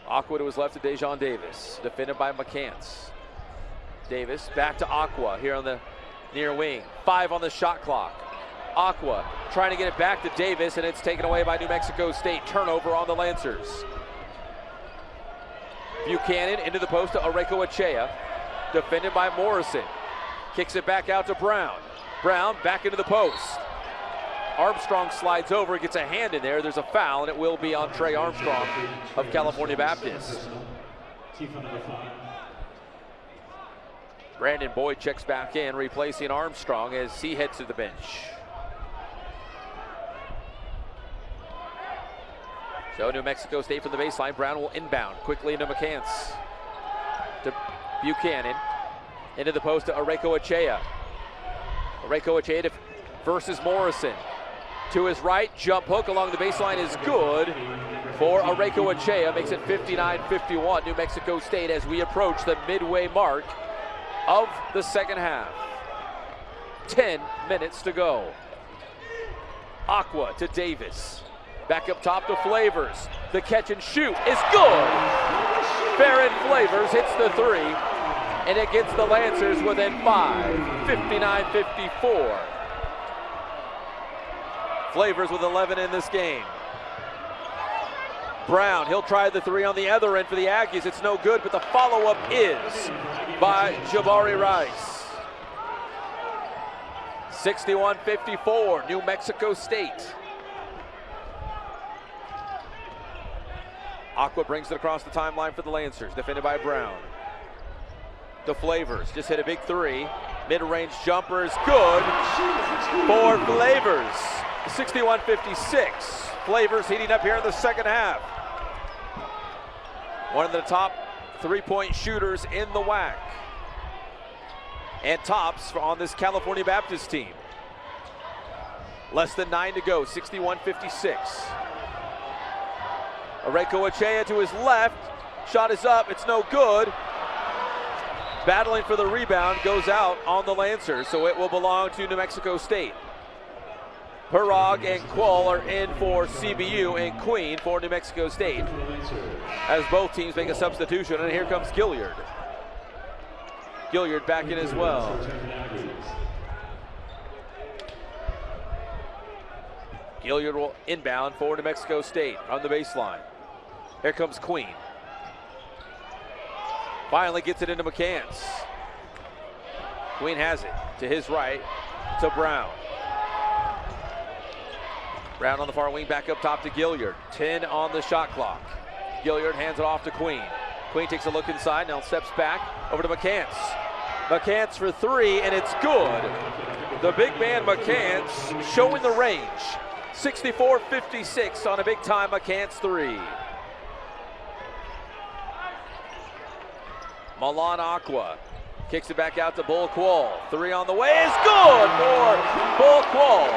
Aqua to his left to Dejon Davis, defended by McCants. Davis back to Aqua here on the near wing. 5 on the shot clock. Aqua trying to get it back to Davis, and it's taken away by New Mexico State. Turnover on the Lancers. Buchanan into the post to Oreko Achea, defended by Morrison. Kicks it back out to Brown. Brown back into the post. Armstrong slides over, gets a hand in there. There's a foul, and it will be on Trey Armstrong of California Baptist. Brandon Boyd checks back in, replacing Armstrong as he heads to the bench. So New Mexico State from the baseline. Brown will inbound quickly into McCants. To Buchanan. Into the post to Oreko Achea. Oreko Achea versus Morrison. To his right, jump hook along the baseline is good for Oreko Achea. Makes it 59-51 New Mexico State as we approach the midway mark of the second half. 10 minutes to go. Aqua to Davis. Back up top to Flavors. The catch and shoot is good. Farron Flavors hits the 3, and it gets the Lancers within 5, 59-54. Flavors with 11 in this game. Brown, he'll try the 3 on the other end for the Aggies. It's no good, but the follow-up is by Jabari Rice. 61-54, New Mexico State. Aqua brings it across the timeline for the Lancers, defended by Brown. to Flavors. Just hit a big three. Mid-range jumper is good for Flavors. 61-56. Flavors heating up here in the second half. One of the top three-point shooters in the WAC. And tops on this California Baptist team. Less than 9 to go, 61-56. Areko Achea to his left. Shot is up, it's no good. Battling for the rebound, goes out on the Lancers, so it will belong to New Mexico State. Parag and Qual are in for CBU and Queen for New Mexico State, as both teams make a substitution, and here comes Gilliard. Gilliard back in as well. Gilliard will inbound for New Mexico State on the baseline. Here comes Queen. Finally gets it into McCants. Queen has it to his right, to Brown. Brown on the far wing, back up top to Gilliard. 10 on the shot clock. Gilliard hands it off to Queen. Queen takes a look inside, now steps back over to McCants. McCants for three, and it's good. The big man McCants showing the range. 64-56 on a big time McCants three. Milan Aqua kicks it back out to Bull Qual. Three on the way is good for Bull Qual.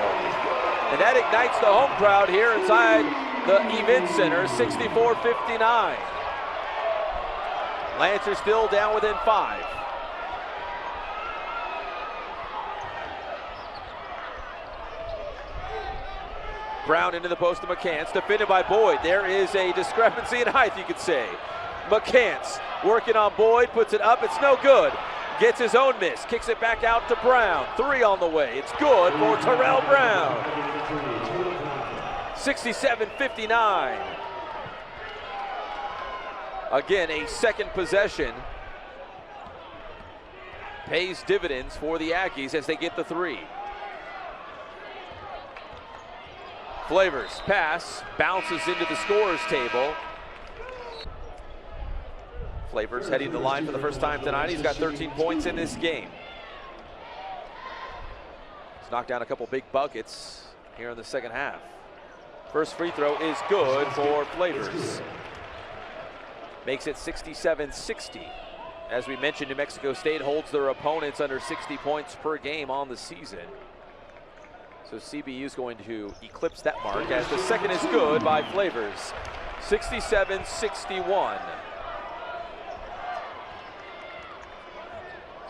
And that ignites the home crowd here inside the event center, 64-59. Lancers still down within 5. Brown into the post to McCants, defended by Boyd. There is a discrepancy in height, you could say. McCants working on Boyd, puts it up, it's no good. Gets his own miss, kicks it back out to Brown. Three on the way, it's good for Terrell Brown. 67-59. Again, a second possession pays dividends for the Aggies as they get the three. Flavors pass, bounces into the scorer's table. Flavors heading to the line for the first time tonight. He's got 13 points in this game. He's knocked down a couple big buckets here in the second half. First free throw is good for Flavors. Makes it 67-60. As we mentioned, New Mexico State holds their opponents under 60 points per game on the season. So CBU is going to eclipse that mark as the second is good by Flavors. 67-61.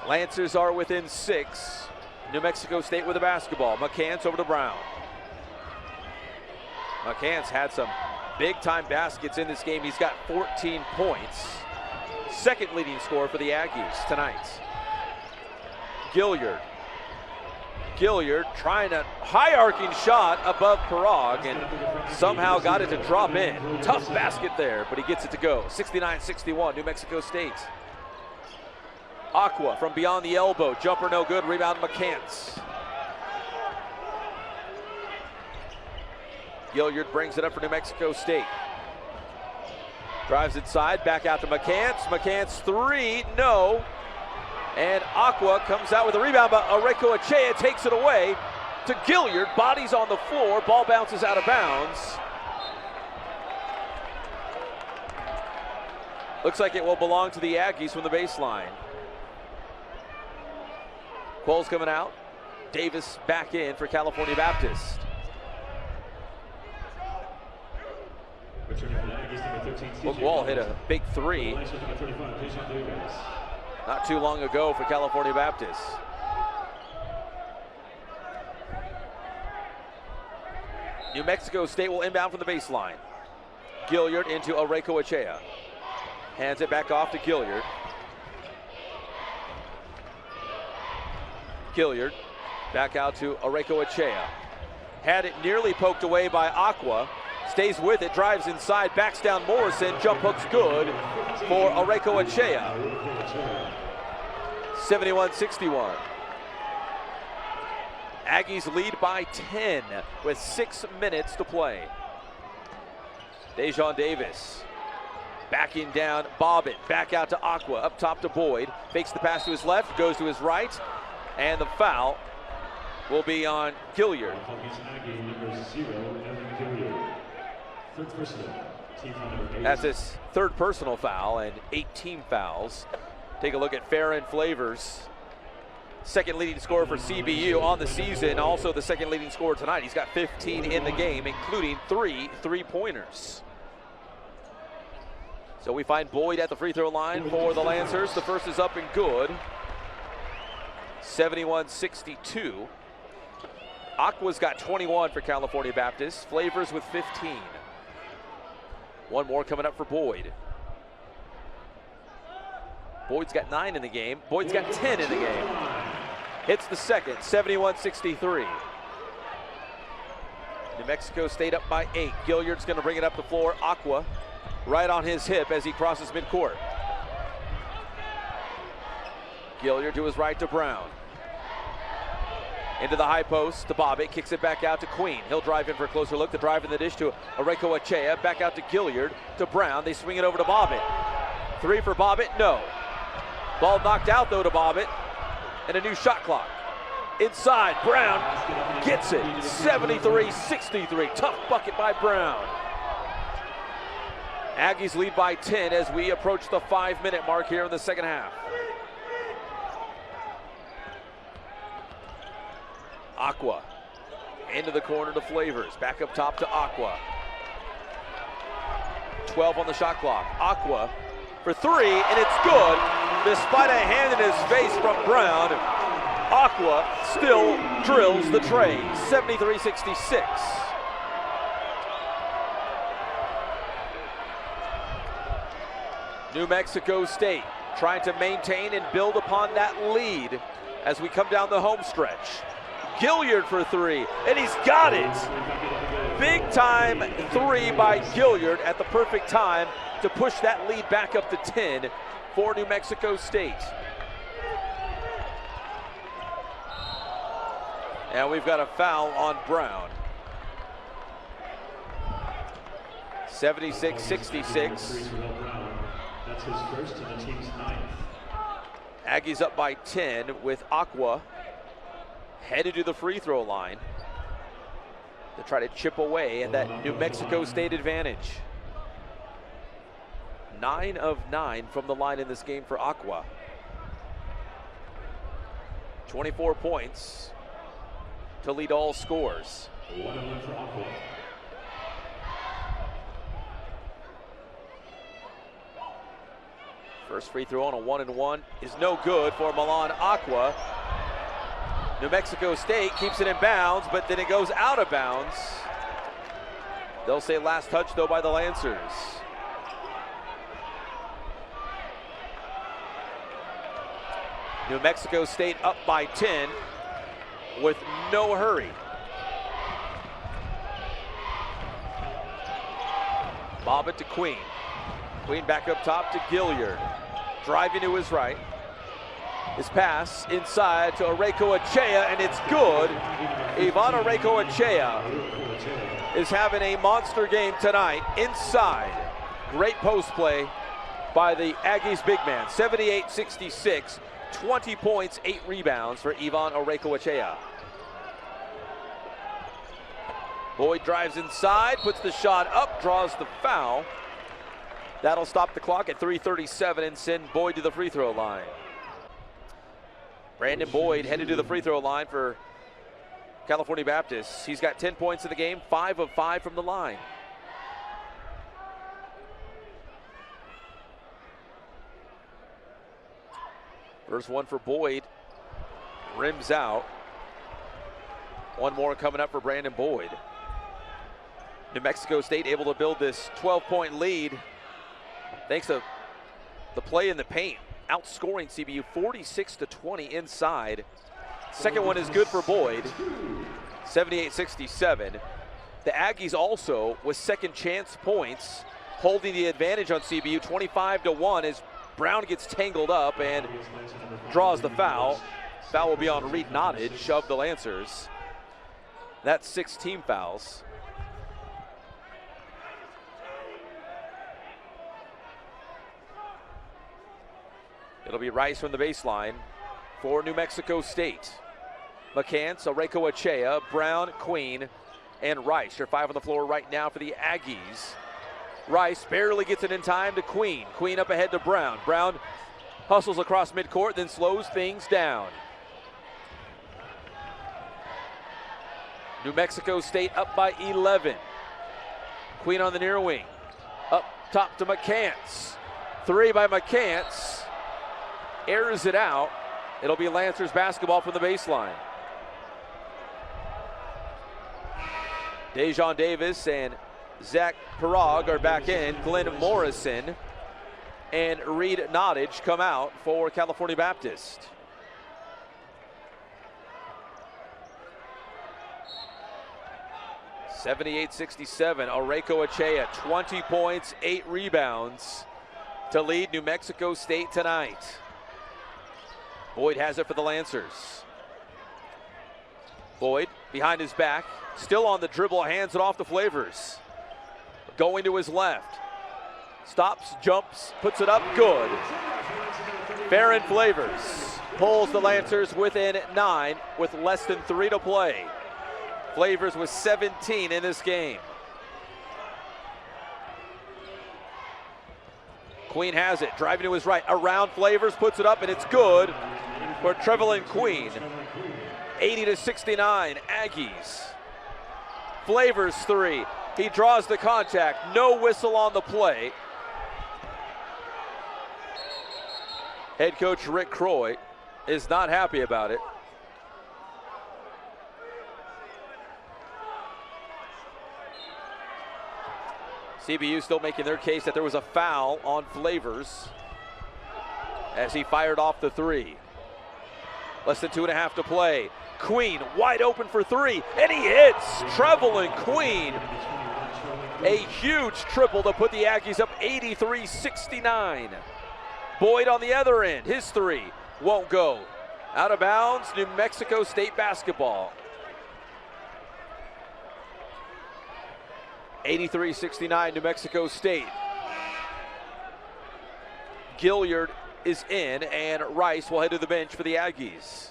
Lancers are within 6. New Mexico State with the basketball. McCants over to Brown. McCants had some big-time baskets in this game. He's got 14 points. Second leading scorer for the Aggies tonight. Gilliard. Gilliard trying a high-arcing shot above Parag and somehow got it to drop in. Tough basket there, but he gets it to go. 69-61, New Mexico State. Aqua from beyond the elbow. Jumper no good. Rebound McCants. Gilliard brings it up for New Mexico State. Drives inside. Back out to McCants. McCants three. No. And Aqua comes out with a rebound, but Areko Achea takes it away to Gilliard. Bodies on the floor. Ball bounces out of bounds. Looks like it will belong to the Aggies from the baseline. Qual's coming out. Davis back in for California Baptist. Qual hit a big three not too long ago for California Baptist. New Mexico State will inbound from the baseline. Gilliard into Areko Achea. Hands it back off to Gilliard. Gilliard back out to Areko Achea. Had it nearly poked away by Aqua. Stays with it, drives inside, backs down Morrison. Jump hook's good for Areko Achea. 71-61. Aggies lead by 10 with 6 minutes to play. Dejon Davis Backing down Bobbin, back out to Aqua, up top to Boyd. Fakes the pass to his left, goes to his right, and the foul will be on Gilliard. That's his third personal foul and 8 team fouls. Take a look at Farron Flavors. Second leading scorer for CBU on the season, also the second leading scorer tonight. He's got 15 in the game, including 3 three-pointers. So we find Boyd at the free throw line for the Lancers. The first is up and good. 71-62. Aqua's got 21 for California Baptist. Flavors with 15. One more coming up for Boyd. Boyd's got 9 in the game. Boyd's got 10 in the game. Hits the second, 71-63. New Mexico State up by 8. Gilliard's going to bring it up the floor. Aqua right on his hip as he crosses midcourt. Gilliard to his right to Brown. Into the high post to Bobbitt, kicks it back out to Queen. He'll drive in for a closer look. The drive in the dish to Areco Achea. Back out to Gilliard to Brown. They swing it over to Bobbitt. 3 for Bobbitt, no. Ball knocked out though to Bobbitt. And a new shot clock. Inside, Brown gets it. 73-63. Tough bucket by Brown. Aggies lead by 10 as we approach the 5-minute mark here in the second half. Aqua into the corner to Flavors. Back up top to Aqua. 12 on the shot clock. Aqua for 3, and it's good. Despite a hand in his face from Brown, Aqua still drills the tray. 73-66. New Mexico State trying to maintain and build upon that lead as we come down the home stretch. Gilliard for 3, and he's got it. Big time 3 by Gilliard at the perfect time to push that lead back up to 10 for New Mexico State. And we've got a foul on Brown. 76-66. That's his first and the team's 9th. Aggies up by 10 with Aqua headed to the free throw line to try to chip away at that New Mexico State advantage. 9 of 9 from the line in this game for Aqua. 24 points to lead all scores. 1 of 1 for Aqua. First free throw on a 1-and-1 is no good for Milan Aqua. New Mexico State keeps it in bounds, but then it goes out of bounds. They'll say last touch though by the Lancers. New Mexico State up by 10 with no hurry. Bob it to Queen. Queen back up top to Gilliard. Driving to his right. His pass inside to Areco Achea, and it's good. Ivan Areco Achea is having a monster game tonight inside. Great post play by the Aggies big man. 78-66, 20 points, 8 rebounds for Ivan Areco Achea. Boyd drives inside, puts the shot up, draws the foul. That'll stop the clock at 3:37 and send Boyd to the free throw line. Brandon Boyd headed to the free throw line for California Baptist. He's got 10 points in the game, 5 of 5 from the line. First one for Boyd, rims out. One more coming up for Brandon Boyd. New Mexico State able to build this 12-point lead thanks to the play in the paint, outscoring CBU 46-20 inside. Second one is good for Boyd, 78-67. The Aggies also with second chance points, holding the advantage on CBU 25-1 as Brown gets tangled up and draws the foul. Foul will be on Reed Nottage of the Lancers. That's 6 team fouls. It'll be Rice from the baseline for New Mexico State. McCants, Oreko Achea, Brown, Queen, and Rice. Your 5 on the floor right now for the Aggies. Rice barely gets it in time to Queen. Queen up ahead to Brown. Brown hustles across midcourt, then slows things down. New Mexico State up by 11. Queen on the near wing. Up top to McCants. 3 by McCants. Airs it out. It'll be Lancers basketball from the baseline. Dejon Davis and Zach Parag are back in. Glenn Morrison and Reed Nottage come out for California Baptist. (78-67). Oreko Achea, 20 points, 8 rebounds to lead New Mexico State tonight. Boyd has it for the Lancers. Boyd behind his back, still on the dribble, hands it off to Flavors. Going to his left. Stops, jumps, puts it up, good. Farron Flavors pulls the Lancers within 9 with less than 3 to play. Flavors with 17 in this game. Queen has it, driving to his right, around Flavors, puts it up, and it's good for Trevelyan Queen. 80-69, Aggies. Flavors 3, he draws the contact, no whistle on the play. Head coach Rick Croy is not happy about it. CBU still making their case that there was a foul on Flavors as he fired off the 3. Less than 2.5 to play. Queen wide open for 3, and he hits. Trevelyan Queen. A huge triple to put the Aggies up 83-69. Boyd on the other end, his 3 won't go. Out of bounds, New Mexico State basketball. 83-69, New Mexico State. Gilliard is in, and Rice will head to the bench for the Aggies.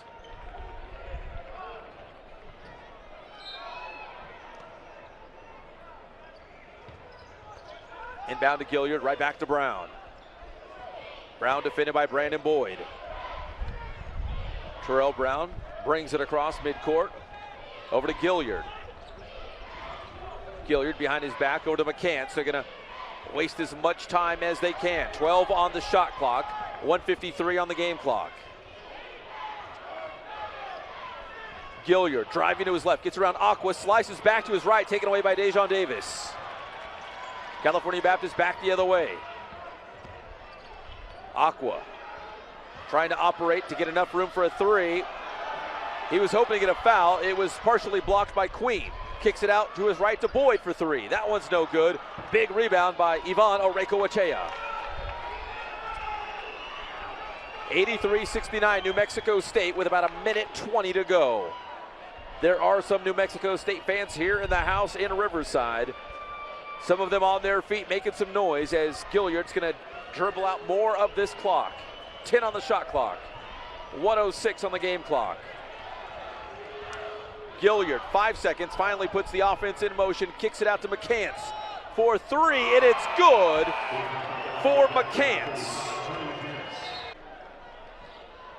Inbound to Gilliard, right back to Brown. Brown defended by Brandon Boyd. Terrell Brown brings it across midcourt, over to Gilliard. Gilliard behind his back, over to McCants. They're gonna waste as much time as they can. 12 on the shot clock, 1:53 on the game clock. Gilliard driving to his left, gets around Aqua, slices back to his right, taken away by Dejon Davis. California Baptist back the other way. Aqua trying to operate to get enough room for a 3. He was hoping to get a foul. It was partially blocked by Queen. Kicks it out to his right to Boyd for 3. That one's no good. Big rebound by Ivan Oreko Achea. 83-69, New Mexico State with about 1:20 to go. There are some New Mexico State fans here in the house in Riverside. Some of them on their feet making some noise as Gilliard's gonna dribble out more of this clock. 10 on the shot clock, 1:06 on the game clock. Gilliard, 5 seconds, finally puts the offense in motion, kicks it out to McCants for 3, and it's good for McCants.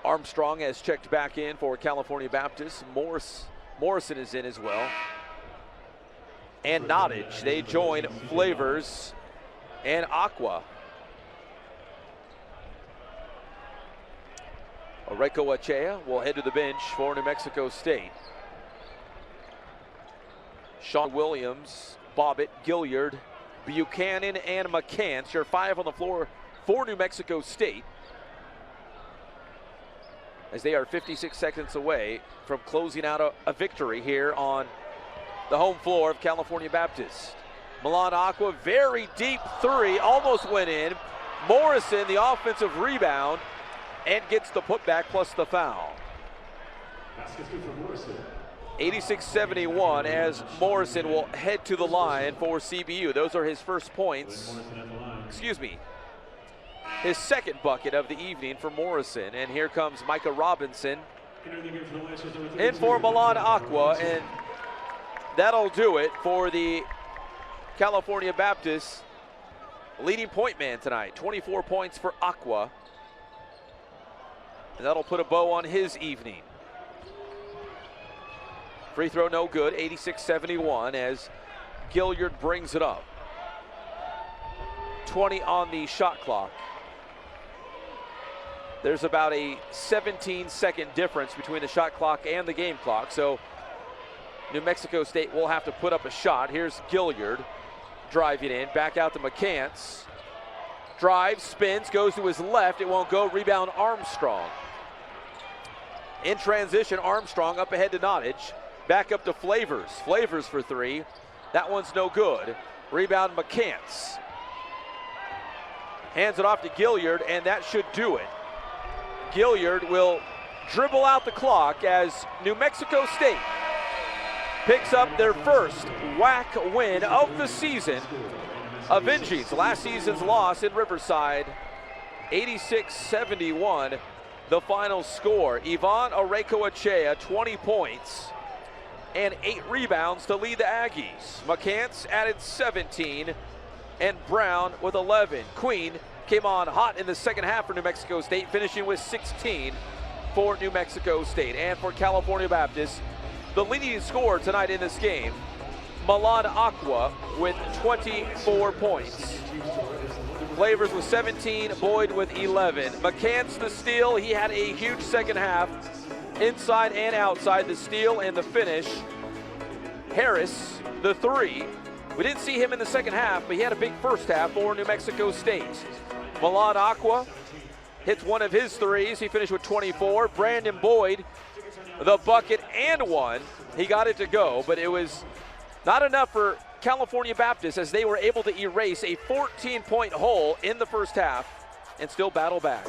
Armstrong has checked back in for California Baptist. Morrison is in as well. And Nottage, they join Flavors and Aqua. Oreko Achea will head to the bench for New Mexico State. Sean Williams, Bobbitt, Gilliard, Buchanan, and McCants. Your 5 on the floor for New Mexico State, as they are 56 seconds away from closing out a victory here on the home floor of California Baptist. Milan Aqua, very deep 3, almost went in. Morrison, the offensive rebound, and gets the putback plus the foul. 86-71 as Morrison will head to the line for CBU. Those are his first points. Excuse me. his second bucket of the evening for Morrison. And here comes Micah Robinson in for Milan Aqua, and that'll do it for the California Baptist leading point man tonight. 24 points for Aqua, and that'll put a bow on his evening. Free throw no good, 86-71 as Gilliard brings it up. 20 on the shot clock. There's about a 17-second difference between the shot clock and the game clock, so New Mexico State will have to put up a shot. Here's Gilliard driving in, back out to McCants. Drives, spins, goes to his left, it won't go. Rebound Armstrong. In transition, Armstrong up ahead to Nottage. Back up to Flavors. Flavors for three. That one's no good. Rebound McCants. Hands it off to Gilliard, and that should do it. Gilliard will dribble out the clock as New Mexico State picks up their first WAC win of the season, avenging last season's loss in Riverside. 86-71, the final score. Ivan Arecoechea, 20 points and 8 rebounds to lead the Aggies. McCants added 17, and Brown with 11. Queen came on hot in the second half for New Mexico State, finishing with 16 for New Mexico State. And for California Baptist, the leading scorer tonight in this game, Milan Aqua with 24 points. Flavors with 17, Boyd with 11. McCants the steal, he had a huge second half, inside and outside, the steal and the finish. Harris, the three. We didn't see him in the second half, but he had a big first half for New Mexico State. Milan Aqua hits one of his threes. He finished with 24. Brandon Boyd, the bucket and one. He got it to go, but it was not enough for California Baptist as they were able to erase a 14-point hole in the first half and still battle back.